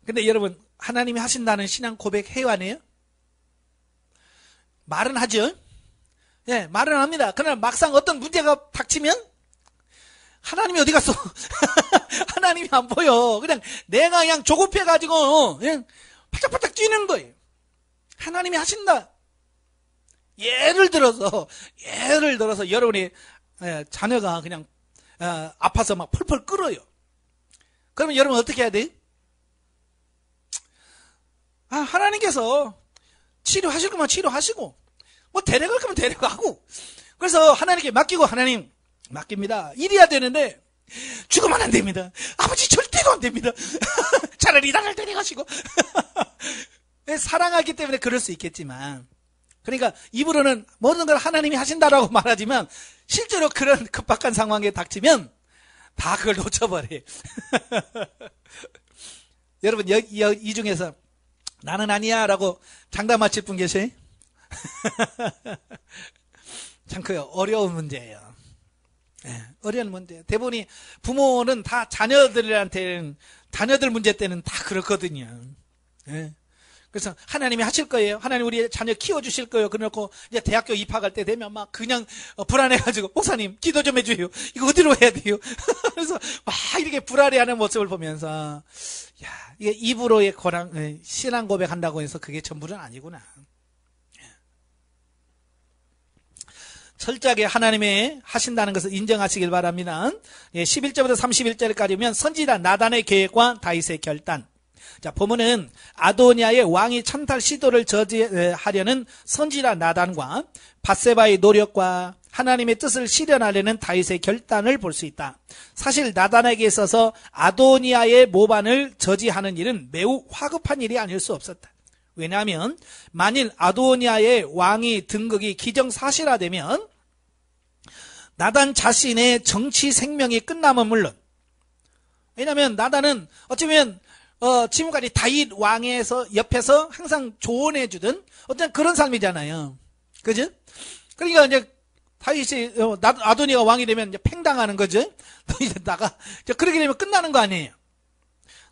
근데 여러분, 하나님이 하신다는 신앙 고백 해요, 안 해요? 말은 하죠. 예, 말은 합니다. 그러나 막상 어떤 문제가 닥치면 하나님이 어디 갔어? 하나님이 안 보여. 내가 그냥 조급해가지고 그냥 팔짝팔짝 뛰는 거예요. 하나님이 하신다. 예를 들어서 여러분이 자녀가 그냥 아파서 막 펄펄 끓어요. 그러면 여러분 어떻게 해야 돼? 하나님께서 치료하실 거면 치료하시고, 뭐 데려갈 거면 데려가고, 그래서 하나님께 맡기고, 하나님 맡깁니다. 이래야 되는데 죽으면 안 됩니다. 아버지 절대로 안 됩니다. 차라리 나를 데려가시고. 사랑하기 때문에 그럴 수 있겠지만, 그러니까 입으로는 모든 걸 하나님이 하신다라고 말하지만 실제로 그런 급박한 상황에 닥치면 다 그걸 놓쳐버려요. 여러분, 이 중에서 나는 아니야 라고 장담하실 분 계세요? 참 그 어려운 문제예요. 어려운 문제. 대부분이 부모는 다 자녀들 문제 때는 다 그렇거든요. 그래서 하나님이 하실 거예요. 하나님 우리 자녀 키워주실 거예요. 그래놓고 이제 대학교 입학할 때 되면 막 그냥 불안해가지고, 목사님 기도 좀 해줘요. 이거 어디로 해야 돼요? 그래서 막 이렇게 불안해하는 모습을 보면서, 야, 이게 입으로의 신앙 고백한다고 해서 그게 전부는 아니구나. 철저하게 하나님의 하신다는 것을 인정하시길 바랍니다. 11절부터 31절까지면 선지자 나단의 계획과 다윗의 결단. 자, 보면은 아도니아의 왕위 찬탈 시도를 저지하려는 선지자 나단과 밧세바의 노력과 하나님의 뜻을 실현하려는 다윗의 결단을 볼 수 있다. 사실 나단에게 있어서 아도니아의 모반을 저지하는 일은 매우 화급한 일이 아닐 수 없었다. 왜냐하면 만일 아도니아의 왕위 등극이 기정사실화되면 나단 자신의 정치 생명이 끝나면 물론, 왜냐하면 나단은 어쩌면 지금까지 다윗 왕에서 옆에서 항상 조언해주던 어떤 그런 삶이잖아요. 그죠? 그러니까 이제 다윗이 아도니아가 왕이 되면 이제 팽당하는 거죠. 또 이제 그렇게 되면 끝나는 거 아니에요.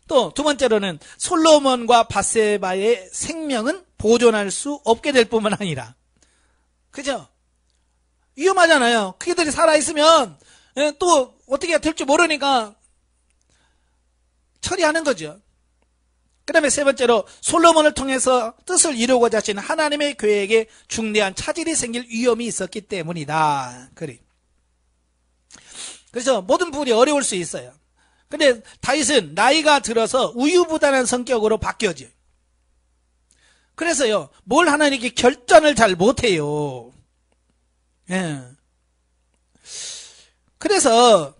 또 두 번째로는 솔로몬과 밧세바의 생명은 보존할 수 없게 될 뿐만 아니라, 그죠? 위험하잖아요. 그들이 살아있으면 또 어떻게 될지 모르니까 처리하는 거죠. 그 다음에 세 번째로 솔로몬을 통해서 뜻을 이루고자 하신 하나님의 계획에 중대한 차질이 생길 위험이 있었기 때문이다. 그래서 모든 부분이 어려울 수 있어요. 근데 다윗은 나이가 들어서 우유부단한 성격으로 바뀌어져요. 그래서요, 뭘 하나님께 결단을 잘 못해요. 그래서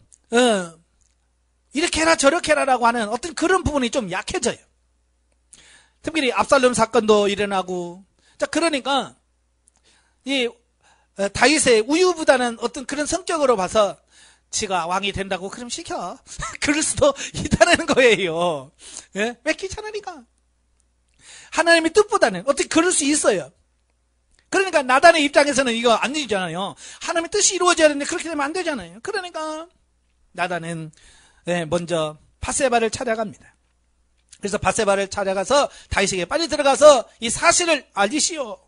이렇게 해라 저렇게 해라라고 하는 어떤 그런 부분이 좀 약해져요. 특별히 압살롬 사건도 일어나고, 자, 그러니까 이 다윗의 우유부단한 어떤 그런 성격으로 봐서 지가 왕이 된다고 그럼 시켜. 그럴 수도 있다는 거예요. 예? 왜 귀찮으니까. 하나님의 뜻보다는 어떻게 그럴 수 있어요. 그러니까 나단의 입장에서는 이거 안 되잖아요. 하나님의 뜻이 이루어져야 되는데 그렇게 되면 안 되잖아요. 그러니까 나단은 먼저 밧세바를 찾아갑니다. 그래서 밧세바를 찾아가서 다윗에게 빨리 들어가서 이 사실을 알리시오.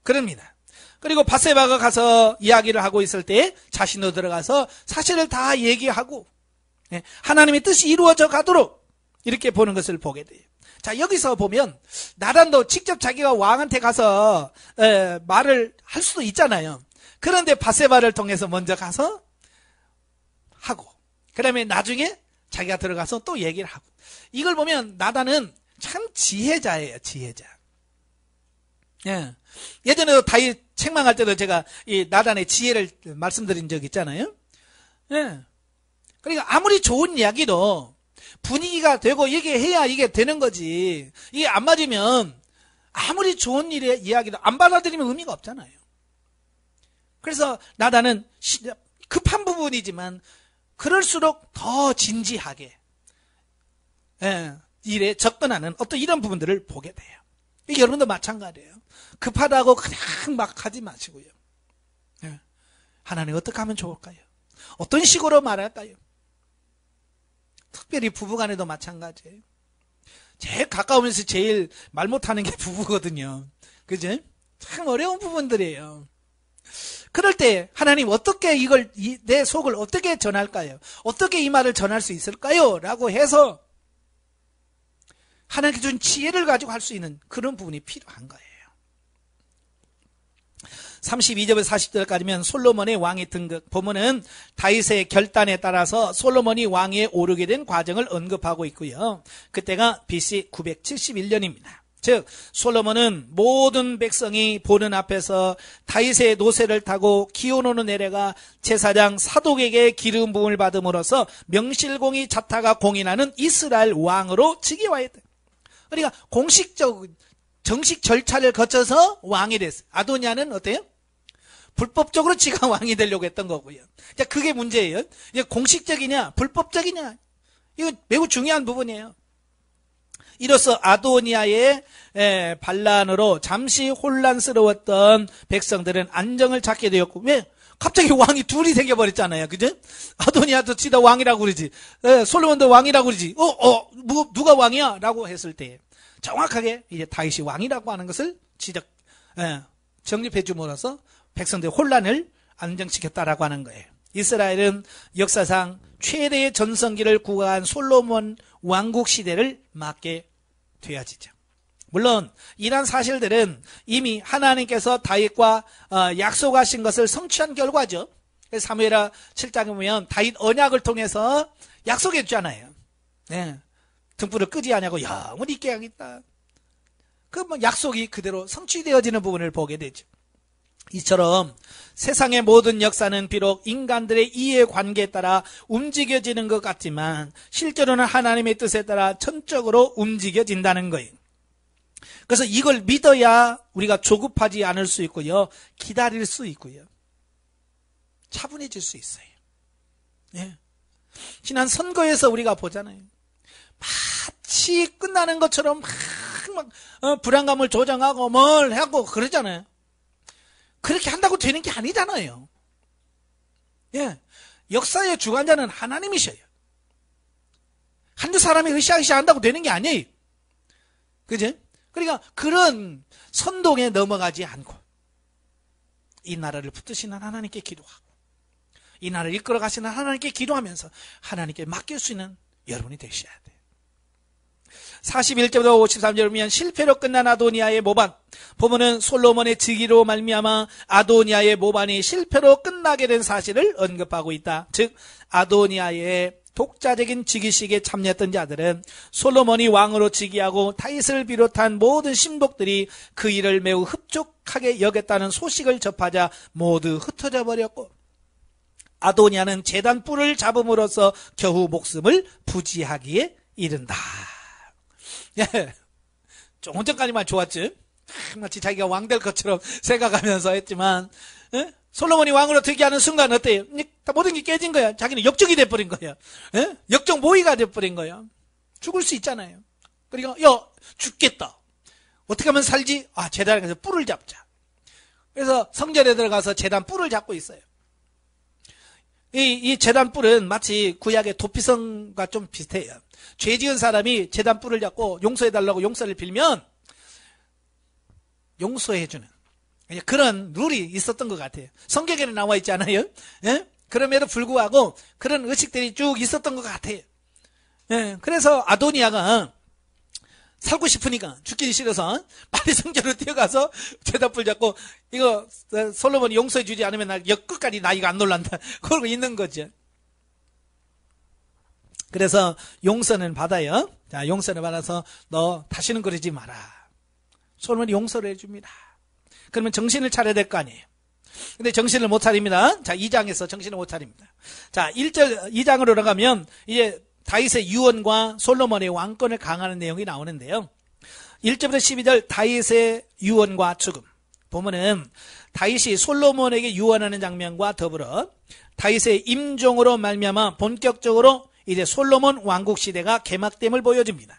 그럽니다. 그리고 밧세바가 가서 이야기를 하고 있을 때 자신도 들어가서 사실을 다 얘기하고 하나님의 뜻이 이루어져 가도록 이렇게 보는 것을 보게 돼요. 자, 여기서 보면 나단도 직접 자기가 왕한테 가서 말을 할 수도 있잖아요. 그런데 밧세바를 통해서 먼저 가서 하고 그 다음에 나중에 자기가 들어가서 또 얘기를 하고. 이걸 보면 나단은 참 지혜자예요. 지혜자. 예. 예전에도 다윗 책망할 때도 제가 이 나단의 지혜를 말씀드린 적 있잖아요. 예. 그러니까 아무리 좋은 이야기도 분위기가 되고 이게 해야 이게 되는 거지. 이게 안 맞으면 아무리 좋은 일의 이야기도 안 받아들이면 의미가 없잖아요. 그래서 나단은 급한 부분이지만 그럴수록 더 진지하게 일에 접근하는 어떤 이런 부분들을 보게 돼요. 여러분도 마찬가지예요. 급하다고 그냥 막 하지 마시고요. 하나님 어떻게 하면 좋을까요? 어떤 식으로 말할까요? 특별히 부부간에도 마찬가지예요. 제일 가까우면서 제일 말 못하는 게 부부거든요. 그죠? 참 어려운 부분들이에요. 그럴 때 하나님 어떻게 내 속을 어떻게 전할까요? 어떻게 이 말을 전할 수 있을까요? 라고 해서 하나님께 준 지혜를 가지고 할 수 있는 그런 부분이 필요한 거예요. 32절부터 40절까지면 솔로몬의 왕의 등극. 보면은 다윗의 결단에 따라서 솔로몬이 왕위에 오르게 된 과정을 언급하고 있고요. 그때가 BC 971년입니다. 즉 솔로몬은 모든 백성이 보는 앞에서 다윗의 노새를 타고 기온으로 내려가 제사장 사독에게 기름 부음을 받음으로써 명실공히 자타가 공인하는 이스라엘 왕으로 즉위하였다. 그러니까 정식 절차를 거쳐서 왕이 됐어요. 아도니아는 어때요? 불법적으로 지가 왕이 되려고 했던 거고요. 자, 그게 문제예요. 이게 공식적이냐 불법적이냐 이거 매우 중요한 부분이에요. 이로써 아도니아의 반란으로 잠시 혼란스러웠던 백성들은 안정을 찾게 되었고, 왜? 갑자기 왕이 둘이 생겨버렸잖아요. 그죠? 아도니아도 지다 왕이라고 그러지. 솔로몬도 왕이라고 그러지. 누가 왕이야? 라고 했을 때 정확하게 이제 다윗이 왕이라고 하는 것을 정립해 줌으로써 백성들의 혼란을 안정시켰다라고 하는 거예요. 이스라엘은 역사상 최대의 전성기를 구가한 솔로몬 왕국 시대를 맞게 되어지죠. 물론 이러한 사실들은 이미 하나님께서 다윗과 약속하신 것을 성취한 결과죠. 사무엘하 7장에 보면 다윗 언약을 통해서 약속했잖아요. 네. 등불을 끄지 않냐고 영원히 있게 하겠다. 그 약속이 그대로 성취되어지는 부분을 보게 되죠. 이처럼 세상의 모든 역사는 비록 인간들의 이해관계에 따라 움직여지는 것 같지만 실제로는 하나님의 뜻에 따라 전적으로 움직여진다는 거예요. 그래서 이걸 믿어야 우리가 조급하지 않을 수 있고요. 기다릴 수 있고요. 차분해질 수 있어요. 예. 지난 선거에서 우리가 보잖아요. 마치 끝나는 것처럼 막 불안감을 조장하고 뭘 하고 그러잖아요. 그렇게 한다고 되는 게 아니잖아요. 예. 역사의 주관자는 하나님이셔요. 한두 사람이 으쌰으쌰 한다고 되는 게 아니에요. 그죠? 그러니까 그런 선동에 넘어가지 않고 이 나라를 붙드시는 하나님께 기도하고 이 나라를 이끌어 가시는 하나님께 기도하면서 하나님께 맡길 수 있는 여러분이 되셔야 돼요. 41절부터 53절 보면 실패로 끝난 아도니아의 모반. 보면은 솔로몬의 즉위로 말미암아 아도니아의 모반이 실패로 끝나게 된 사실을 언급하고 있다. 즉 아도니아의 독자적인 즉위식에 참여했던 자들은 솔로몬이 왕으로 즉위하고 다윗을 비롯한 모든 신복들이 그 일을 매우 흡족하게 여겼다는 소식을 접하자 모두 흩어져 버렸고 아도니아는 제단 뿔을 잡음으로써 겨우 목숨을 부지하기에 이른다. 예. 조금 전까지만 좋았지. 마치 자기가 왕 될 것처럼 생각하면서 했지만 예? 솔로몬이 왕으로 되게 하는 순간 어때요? 다 모든 게 깨진 거야. 자기는 역적이 돼버린 거야. 예? 역적 모의가 돼버린 거야. 죽을 수 있잖아요. 그러니까 죽겠다. 어떻게 하면 살지? 제단에 가서 뿔을 잡자. 그래서 성전에 들어가서 제단 뿔을 잡고 있어요. 이 제단 뿔은 마치 구약의 도피성과 좀 비슷해요. 죄 지은 사람이 제단 뿔을 잡고 용서해달라고 용서를 빌면 용서해주는 그런 룰이 있었던 것 같아요. 성경에는 나와 있지 않아요? 예? 그럼에도 불구하고 그런 의식들이 쭉 있었던 것 같아요. 예, 그래서 아도니아가 살고 싶으니까 죽기 싫어서 빨리 성전으로 뛰어가서 제단뿔 잡고 이거 솔로몬이 용서해 주지 않으면 나 끝까지 나 이거 안 놀란다 그러고 있는 거죠. 그래서 용서는 받아요. 자, 용서를 받아서 너 다시는 그러지 마라. 솔로몬이 용서를 해줍니다. 그러면 정신을 차려야 될 거 아니에요. 근데 정신을 못 차립니다. 자, 2장에서 정신을 못 차립니다. 자, 1절 2장으로 나가면 이제 다윗의 유언과 솔로몬의 왕권을 강화하는 내용이 나오는데요. 1절부터 12절 다윗의 유언과 죽음. 보면은 다윗이 솔로몬에게 유언하는 장면과 더불어 다윗의 임종으로 말미암아 본격적으로 이제 솔로몬 왕국 시대가 개막됨을 보여줍니다.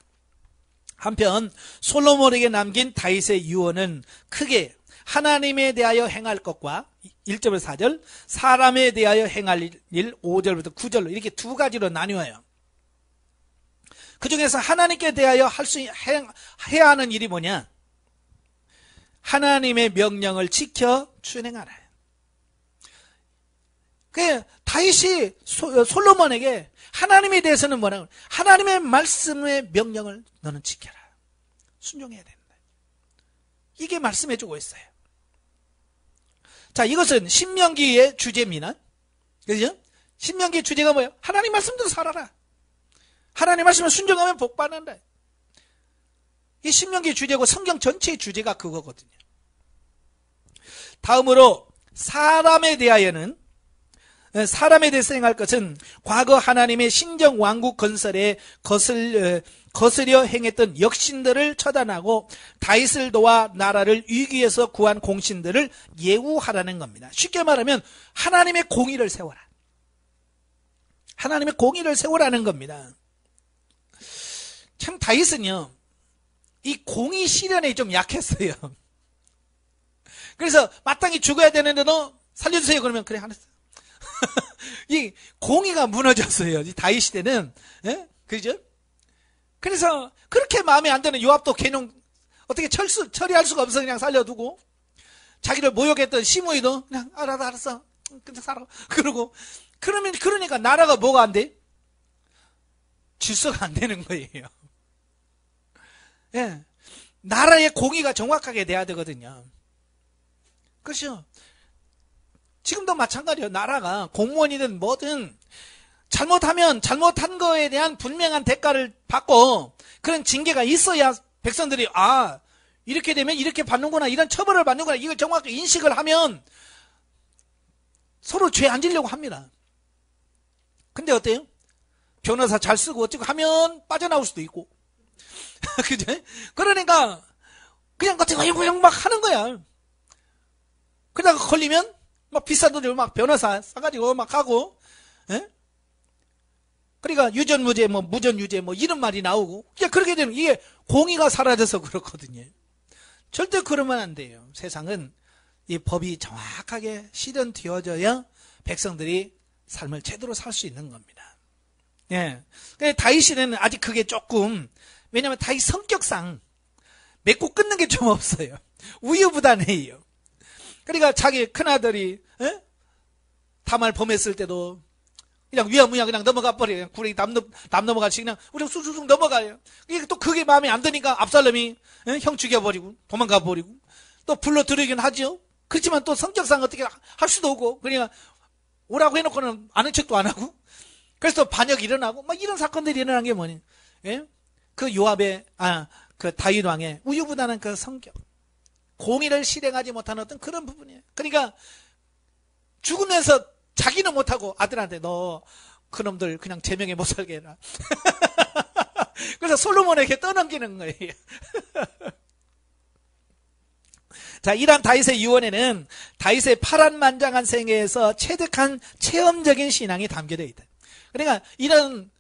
한편 솔로몬에게 남긴 다윗의 유언은 크게 하나님에 대하여 행할 것과 1절부터 4절, 사람에 대하여 행할 일 5절부터 9절로 이렇게 두 가지로 나뉘어요. 그 중에서 하나님께 대하여 해야 하는 일이 뭐냐? 하나님의 명령을 지켜 준행하라. 그 다윗이 솔로몬에게 하나님에 대해서는 뭐라고? 하나님의 말씀의 명령을 너는 지켜라. 순종해야 된다. 이게 말씀해주고 있어요. 자, 이것은 신명기의 주제입니다. 그죠? 신명기의 주제가 뭐예요? 하나님 말씀대로 살아라. 하나님 말씀을 순종하면 복받는다. 이 신명기의 주제고 성경 전체의 주제가 그거거든요. 다음으로 사람에 대하여는 사람에 대해서 행할 것은 과거 하나님의 신정 왕국 건설에 거스려 행했던 역신들을 처단하고 다윗을 도와 나라를 위기에서 구한 공신들을 예우하라는 겁니다. 쉽게 말하면 하나님의 공의를 세워라. 하나님의 공의를 세우라는 겁니다. 참 다윗은요, 이 공의 실현에 좀 약했어요. 그래서 마땅히 죽어야 되는데도 살려주세요 그러면 그래 하겠어요. 이 공의가 무너졌어요. 이 다윗 시대는. 예? 그죠? 그래서 그렇게 마음에 안 드는 요압도 걔는 어떻게 처리할 수가 없어 그냥 살려두고, 자기를 모욕했던 시므이도 그냥 알았어 그냥 살아 그러고, 그러니까 나라가 뭐가 안 돼? 질서가 안 되는 거예요. 예. 나라의 공의가 정확하게 돼야 되거든요. 그렇죠? 지금도 마찬가지예요. 나라가 공무원이든 뭐든 잘못하면 잘못한 거에 대한 분명한 대가를 받고 그런 징계가 있어야 백성들이 이렇게 되면 이렇게 받는구나, 이런 처벌을 받는구나, 이걸 정확하게 인식을 하면 서로 죄 안 지려고 합니다. 근데 어때요? 변호사 잘 쓰고 어쩌고 하면 빠져나올 수도 있고 그죠? 그러니까 그냥 그냥 막 하는 거야. 그러다가 걸리면 막 비싼 돈을 막 변호사 싸가지고 막 하고, 예? 그러니까 유전무죄, 무전유죄 이런 말이 나오고, 그냥 그렇게 되는, 이게 공의가 사라져서 그렇거든요. 절대 그러면 안 돼요. 세상은 이 법이 정확하게 실현되어져야 백성들이 삶을 제대로 살 수 있는 겁니다. 예. 근데 다윗에는 아직 그게 조금, 왜냐면 다윗 성격상 맺고 끊는 게 좀 없어요. 우유부단해요. 그러니까 자기 큰아들이 다말 범했을 때도 그냥 위야무야 그냥 넘어가 버려요. 구레기 담 넘어가지 그냥 우리 쑥쑥 넘어가요. 이게 또 그게 마음에 안 드니까 압살롬이 형 죽여버리고 도망가 버리고 또 불러들이긴 하죠. 그렇지만 또 성격상 어떻게 할 수도 없고, 그러니까 오라고 해놓고는 아는 척도 안 하고, 그래서 또 반역이 일어나고 막 이런 사건들이 일어난 게 뭐니? 예? 그 요압의 그 다윗 왕의 우유부단한 그 성격, 공의를 실행하지 못하는 어떤 그런 부분이에요. 그러니까 죽으면서 자기는 못하고 아들한테 너 그놈들 그냥 제명에 못 살게 해라. 그래서 솔로몬에게 떠넘기는 거예요. 자, 이러한 다윗의 유언에는 다윗의 파란만장한 생애에서 체득한 체험적인 신앙이 담겨져 있다. 그러니까 이런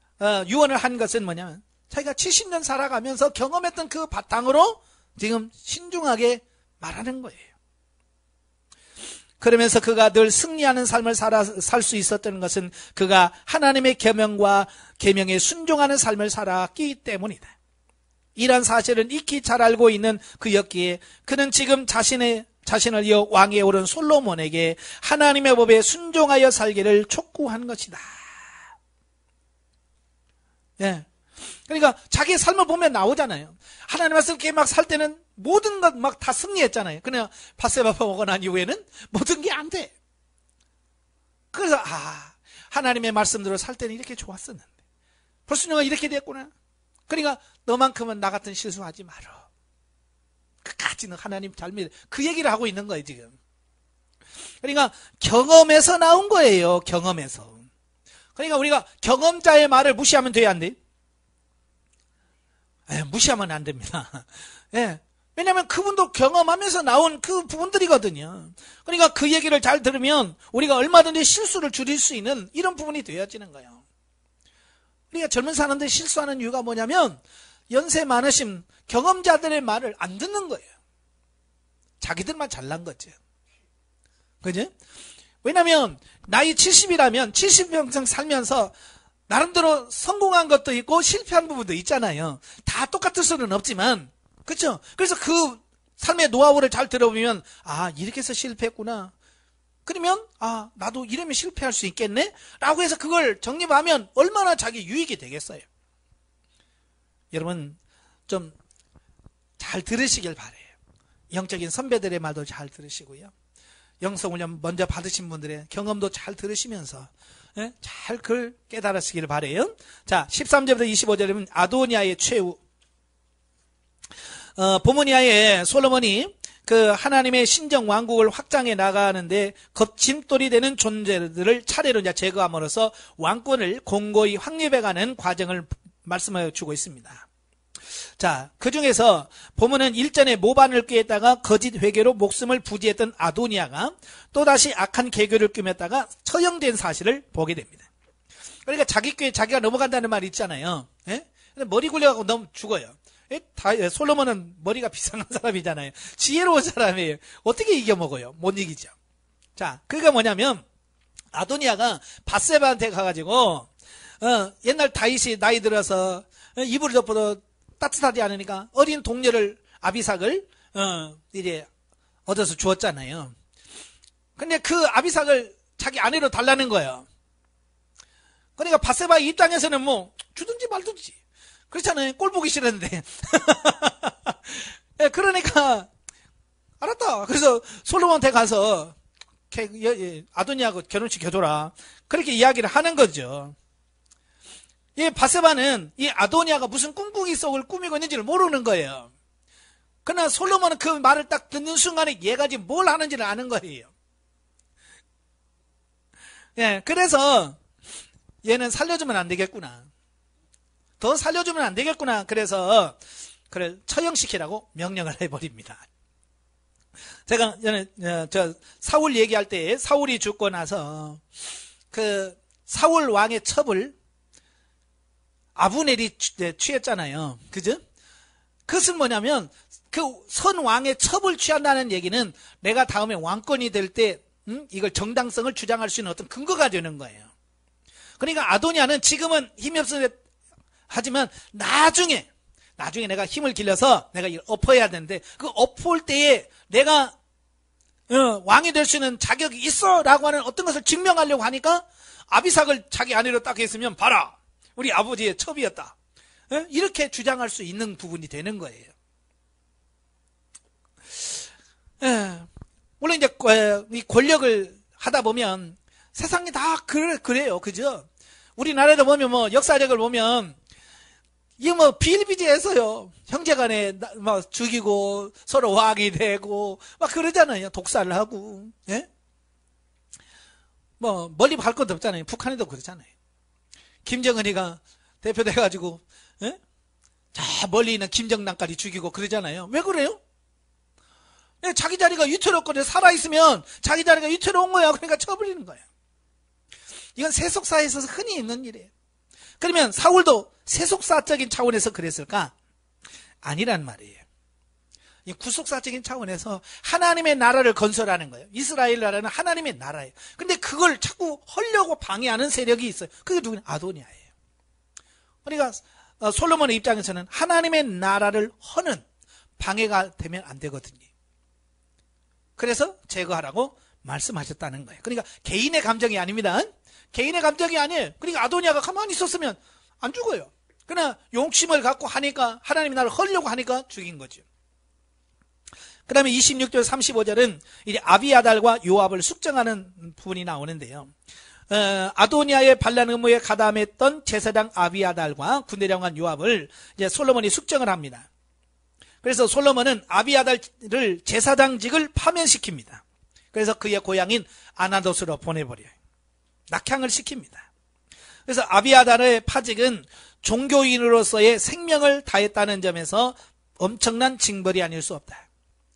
유언을 한 것은 뭐냐면 자기가 70년 살아가면서 경험했던 그 바탕으로 지금 신중하게 말하는 거예요. 그러면서 그가 늘 승리하는 삶을 살 수 있었던 것은 그가 하나님의 계명과 계명에 순종하는 삶을 살았기 때문이다. 이런 사실은 익히 잘 알고 있는 그였기에 그는 지금 자신을 이어 왕위에 오른 솔로몬에게 하나님의 법에 순종하여 살기를 촉구한 것이다. 예. 그러니까 자기의 삶을 보면 나오잖아요. 하나님 말씀 이렇게 막 살 때는 모든 것 막 다 승리했잖아요. 그냥 밧세바 먹고 난 이후에는 모든 게 안 돼. 그래서 하나님의 말씀대로 살 때는 이렇게 좋았었는데 불순종가 이렇게 됐구나. 그러니까 너만큼은 나 같은 실수하지 마라. 끝까지는 하나님 잘 믿어. 그 얘기를 하고 있는 거예요 지금. 그러니까 경험에서 나온 거예요. 경험에서. 그러니까 우리가 경험자의 말을 무시하면 돼야 안 돼? 무시하면 안 됩니다. 예. 왜냐하면 그분도 경험하면서 나온 그 부분들이거든요. 그러니까 그 얘기를 잘 들으면 우리가 얼마든지 실수를 줄일 수 있는 이런 부분이 되어지는 거예요. 우리가 젊은 사람들이 실수하는 이유가 뭐냐면 연세 많으신 경험자들의 말을 안 듣는 거예요. 자기들만 잘난 거죠. 그죠? 왜냐하면 나이 70이라면 70평생 살면서 나름대로 성공한 것도 있고 실패한 부분도 있잖아요. 다 똑같을 수는 없지만 그렇죠? 그래서 그 삶의 노하우를 잘 들어보면 이렇게 해서 실패했구나. 그러면 나도 이러면 실패할 수 있겠네? 라고 해서 그걸 정립하면 얼마나 자기 유익이 되겠어요. 여러분 좀 잘 들으시길 바라요. 영적인 선배들의 말도 잘 들으시고요. 영성훈련 먼저 받으신 분들의 경험도 잘 들으시면서 잘 그걸 깨달으시길 바라요. 자, 13절부터 25절에 보면 아도니아의 최후. 보모니아의 솔로몬이 그 하나님의 신정 왕국을 확장해 나가는데 겁짐돌이 되는 존재들을 차례로 이제 제거함으로써 왕권을 공고히 확립해가는 과정을 말씀하여 주고 있습니다. 자, 그 중에서 보면은 일전에 모반을 꾀했다가 거짓 회개로 목숨을 부지했던 아도니아가 또다시 악한 계교를 꾸몄다가 처형된 사실을 보게 됩니다. 그러니까 자기 꾀에 자기가 넘어간다는 말이 있잖아요. 예? 머리 굴려가고 너무 죽어요. 솔로몬은 머리가 비상한 사람이잖아요. 지혜로운 사람이에요. 어떻게 이겨먹어요? 못 이기죠. 자, 그러니까 뭐냐면 아도니아가 밧세바한테 가가지고 옛날 다윗이 나이 들어서 이불을 덮어도 따뜻하지 않으니까 어린 동료를 아비삭을 이제 얻어서 주었잖아요. 근데 그 아비삭을 자기 아내로 달라는 거예요. 그러니까 밧세바 입장에서는 뭐 주든지 말든지 그렇잖아요. 꼴 보기 싫었는데. 그러니까 알았다. 그래서 솔로몬한테 가서 아도니아하고 결혼시켜줘라. 그렇게 이야기를 하는 거죠. 이 밧세바는 이 아도니아가 무슨 꿍꿍이 속을 꾸미고 있는지를 모르는 거예요. 그러나 솔로몬은 그 말을 딱 듣는 순간에 얘가 지금 뭘 하는지를 아는 거예요. 그래서 얘는 살려주면 안 되겠구나. 더 살려주면 안 되겠구나. 그래서 그를 처형시키라고 명령을 해버립니다. 제가 저 사울 얘기할 때 사울이 죽고 나서 그 사울 왕의 첩을 아브넬이 취했잖아요. 그죠? 그것은 뭐냐면 그 선 왕의 첩을 취한다는 얘기는 내가 다음에 왕권이 될 때 이걸 정당성을 주장할 수 있는 어떤 근거가 되는 거예요. 그러니까 아도니아는 지금은 힘이 없으는데 하지만 나중에 내가 힘을 길러서 내가 이걸 엎어야 되는데 그 엎을 때에 내가 왕이 될 수 있는 자격이 있어 라고 하는 어떤 것을 증명하려고 하니까 아비삭을 자기 아내로 딱 했으면 봐라 우리 아버지의 첩이었다 이렇게 주장할 수 있는 부분이 되는 거예요. 물론 이제 이 권력을 하다 보면 세상이 다 그래요. 그죠? 우리나라에도 보면 뭐 역사적을 보면 이게 뭐 비일비재해서요. 형제간에 막 죽이고 서로 화학이 되고 막 그러잖아요. 독살을 하고. 예? 뭐 멀리 갈 것도 없잖아요. 북한에도 그러잖아요. 김정은이가 대표돼가지고 예? 자 멀리 있는 김정남까지 죽이고 그러잖아요. 왜 그래요? 자기 자리가 위태롭거든요. 살아있으면 자기 자리가 위태로운 거야. 그러니까 쳐버리는 거예요. 이건 세속사에 있어서 흔히 있는 일이에요. 그러면 사울도 세속사적인 차원에서 그랬을까? 아니란 말이에요. 이 구속사적인 차원에서 하나님의 나라를 건설하는 거예요. 이스라엘 나라는 하나님의 나라예요. 근데 그걸 자꾸 헐려고 방해하는 세력이 있어요. 그게 누구냐? 아도니아예요. 그러니까 솔로몬의 입장에서는 하나님의 나라를 허는 방해가 되면 안 되거든요. 그래서 제거하라고 말씀하셨다는 거예요. 그러니까 개인의 감정이 아닙니다. 개인의 감정이 아니에요. 그러니까 아도니아가 가만히 있었으면 안 죽어요. 그러나 용심을 갖고 하니까 하나님의 나라를 헐려고 하니까 죽인 거죠. 그 다음에 26절 35절은 이제 아비아달과 요압을 숙정하는 부분이 나오는데요. 아도니아의 반란 의무에 가담했던 제사장 아비아달과 군대장관 요압을 이제 솔로몬이 숙정을 합니다. 그래서 솔로몬은 아비아달을 제사장직을 파면시킵니다. 그래서 그의 고향인 아나돗으로 보내버려요. 낙향을 시킵니다. 그래서 아비아달의 파직은 종교인으로서의 생명을 다했다는 점에서 엄청난 징벌이 아닐 수 없다.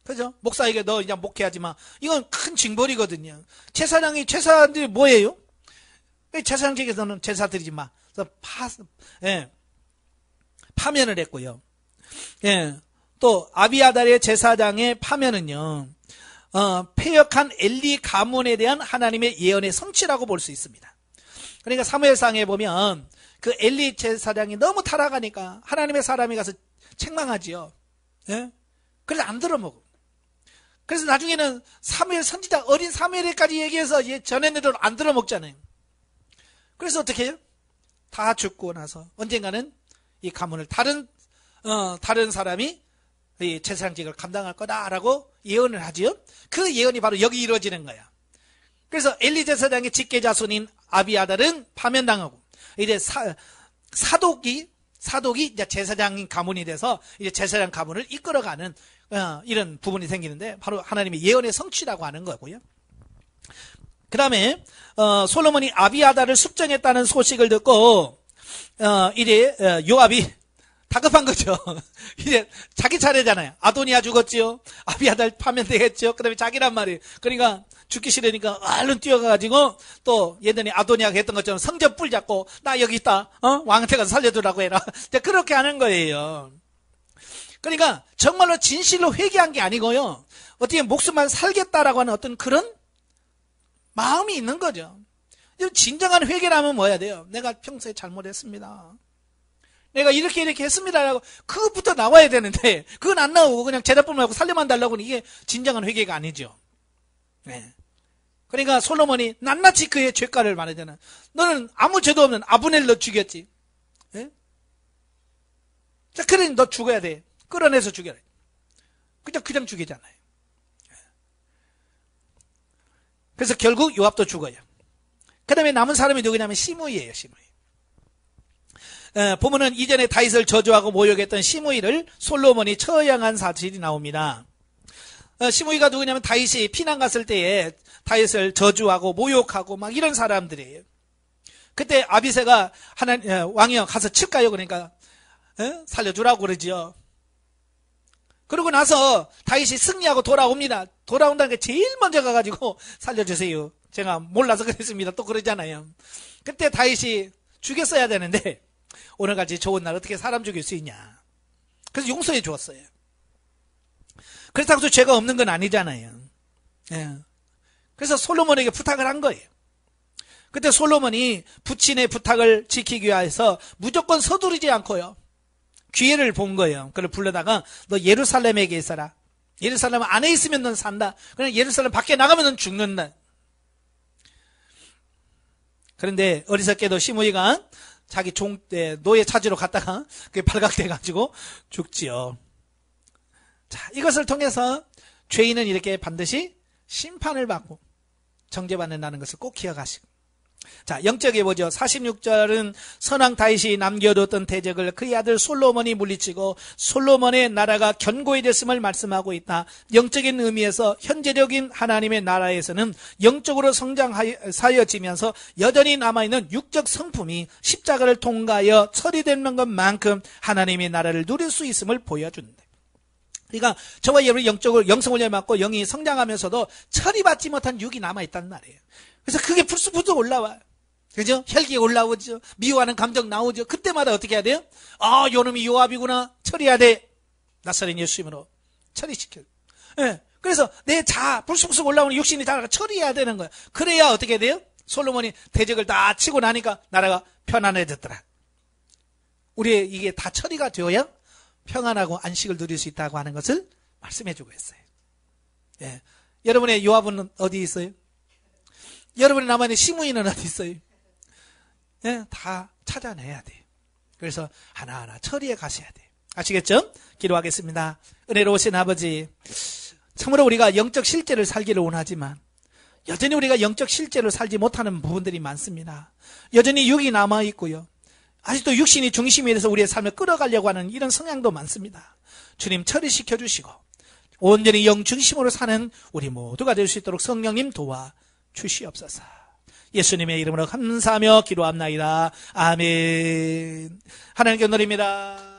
그죠? 목사에게 너 이제 목회하지 마. 이건 큰 징벌이거든요. 제사들이 뭐예요? 제사장직에서는 제사 드리지 마. 그래서 파면을 했고요. 예. 또 아비아달의 제사장의 파면은요, 패역한 엘리 가문에 대한 하나님의 예언의 성취라고 볼 수 있습니다. 그러니까 사무엘상에 보면 그 엘리 제사장이 너무 타락하니까 하나님의 사람이 가서 책망하지요. 예? 그래서 안 들어먹어. 그래서 나중에는 사무엘 선지자 어린 사무엘에까지 얘기해서 전해내도 안 들어먹잖아요. 그래서 어떻게 해요? 다 죽고 나서 언젠가는 이 가문을 다른 사람이 이 제사장직을 감당할 거다라고 예언을 하지요. 그 예언이 바로 여기 이루어지는 거야. 그래서 엘리 제사장의 직계 자손인 아비아달은 파면당하고 이제 사독이 이제 제사장인 가문이 돼서 이제 제사장 가문을 이끌어가는 이런 부분이 생기는데 바로 하나님의 예언의 성취라고 하는 거고요. 그 다음에 솔로몬이 아비아달을 숙정했다는 소식을 듣고 이제 요압이 다급한 거죠. 이제 자기 차례잖아요. 아도니아 죽었지요. 아비아달 파면되겠죠. 그 다음에 자기란 말이에요. 그러니까 죽기 싫으니까 얼른 뛰어가가지고 또 예전에 아도니아가 했던 것처럼 성전 뿔 잡고 나 여기 있다. 왕한테 가서 살려주라고 해라. 그렇게 하는 거예요. 그러니까 정말로 진실로 회개한 게 아니고요. 어떻게 목숨만 살겠다라고 하는 어떤 그런 마음이 있는 거죠. 진정한 회개라면 뭐 해야 돼요? 내가 평소에 잘못했습니다. 내가 이렇게 했습니다라고 그것부터 나와야 되는데 그건 안 나오고 그냥 제자뿐만 하고 살려만 달라고 하는 이게 진정한 회개가 아니죠. 네. 그러니까 솔로몬이 낱낱이 그의 죄가를 말하잖아. 너는 아무 죄도 없는 아브넬 너 죽였지. 네? 자, 그러니 너 죽어야 돼. 끌어내서 죽여라. 그냥 죽이잖아요. 그래서 결국 요압도 죽어요. 그 다음에 남은 사람이 누구냐면 시므이예요. 시므이. 보면은 이전에 다윗을 저주하고 모욕했던 시므이를 솔로몬이 처형한 사실이 나옵니다. 시므이가 누구냐면 다윗이 피난 갔을 때에 다윗을 저주하고 모욕하고 막 이런 사람들이에요. 그때 아비새가 왕이여 가서 칠까요? 그러니까 살려주라고 그러지요. 그러고 나서 다윗이 승리하고 돌아옵니다. 돌아온다는 게 제일 먼저 가가지고 살려주세요. 제가 몰라서 그랬습니다. 또 그러잖아요. 그때 다윗이 죽였어야 되는데 오늘같이 좋은 날 어떻게 사람 죽일 수 있냐. 그래서 용서해 주었어요. 그렇다고 해서 죄가 없는 건 아니잖아요. 예. 그래서 솔로몬에게 부탁을 한 거예요. 그때 솔로몬이 부친의 부탁을 지키기 위해서 무조건 서두르지 않고요. 기회를 본 거예요. 그를 불러다가 너 예루살렘에 있어라. 예루살렘 안에 있으면 넌 산다. 그냥 예루살렘 밖에 나가면 넌 죽는다. 그런데 어리석게도 시므이가 자기 노예 찾으러 갔다가 그게 발각돼가지고 죽지요. 자, 이것을 통해서 죄인은 이렇게 반드시 심판을 받고 정죄받는다는 것을 꼭 기억하시고. 자, 영적에 보죠. 46절은 선왕 다윗이 남겨뒀던 대적을 그의 아들 솔로몬이 물리치고 솔로몬의 나라가 견고해졌음을 말씀하고 있다. 영적인 의미에서 현재적인 하나님의 나라에서는 영적으로 성장하여지면서 여전히 남아있는 육적 성품이 십자가를 통과하여 처리되는 것만큼 하나님의 나라를 누릴 수 있음을 보여준다. 그러니까 저와 여러분이 영적으로 영성훈련을 받고 영이 성장하면서도 처리받지 못한 육이 남아있단 말이에요. 그래서 그게 불쑥불쑥 올라와요. 그죠? 혈기가 올라오죠. 미워하는 감정 나오죠. 그때마다 어떻게 해야 돼요? 아, 요놈이 요압이구나. 처리해야 돼. 나사렛 예수님으로 처리시켜. 예. 그래서 내 불쑥불쑥 올라오는 육신이 다 처리해야 되는 거예요. 그래야 어떻게 돼요? 솔로몬이 대적을 다 치고 나니까 나라가 편안해졌더라. 우리 이게 다 처리가 되어야 평안하고 안식을 누릴 수 있다고 하는 것을 말씀해주고 있어요. 예. 여러분의 요압은 어디 있어요? 여러분의 남아있는 시므이는 어디 있어요? 예, 다 찾아내야 돼요. 그래서 하나하나 처리해 가셔야 돼요. 아시겠죠? 기도하겠습니다. 은혜로우신 아버지, 참으로 우리가 영적 실제를 살기를 원하지만 여전히 우리가 영적 실제를 살지 못하는 부분들이 많습니다. 여전히 육이 남아있고요. 아직도 육신이 중심이 돼서 우리의 삶을 끌어가려고 하는 이런 성향도 많습니다. 주님 처리시켜 주시고 온전히 영 중심으로 사는 우리 모두가 될 수 있도록 성령님 도와주시옵소서. 예수님의 이름으로 감사하며 기도합나이다. 아멘. 하나님께 드립니다.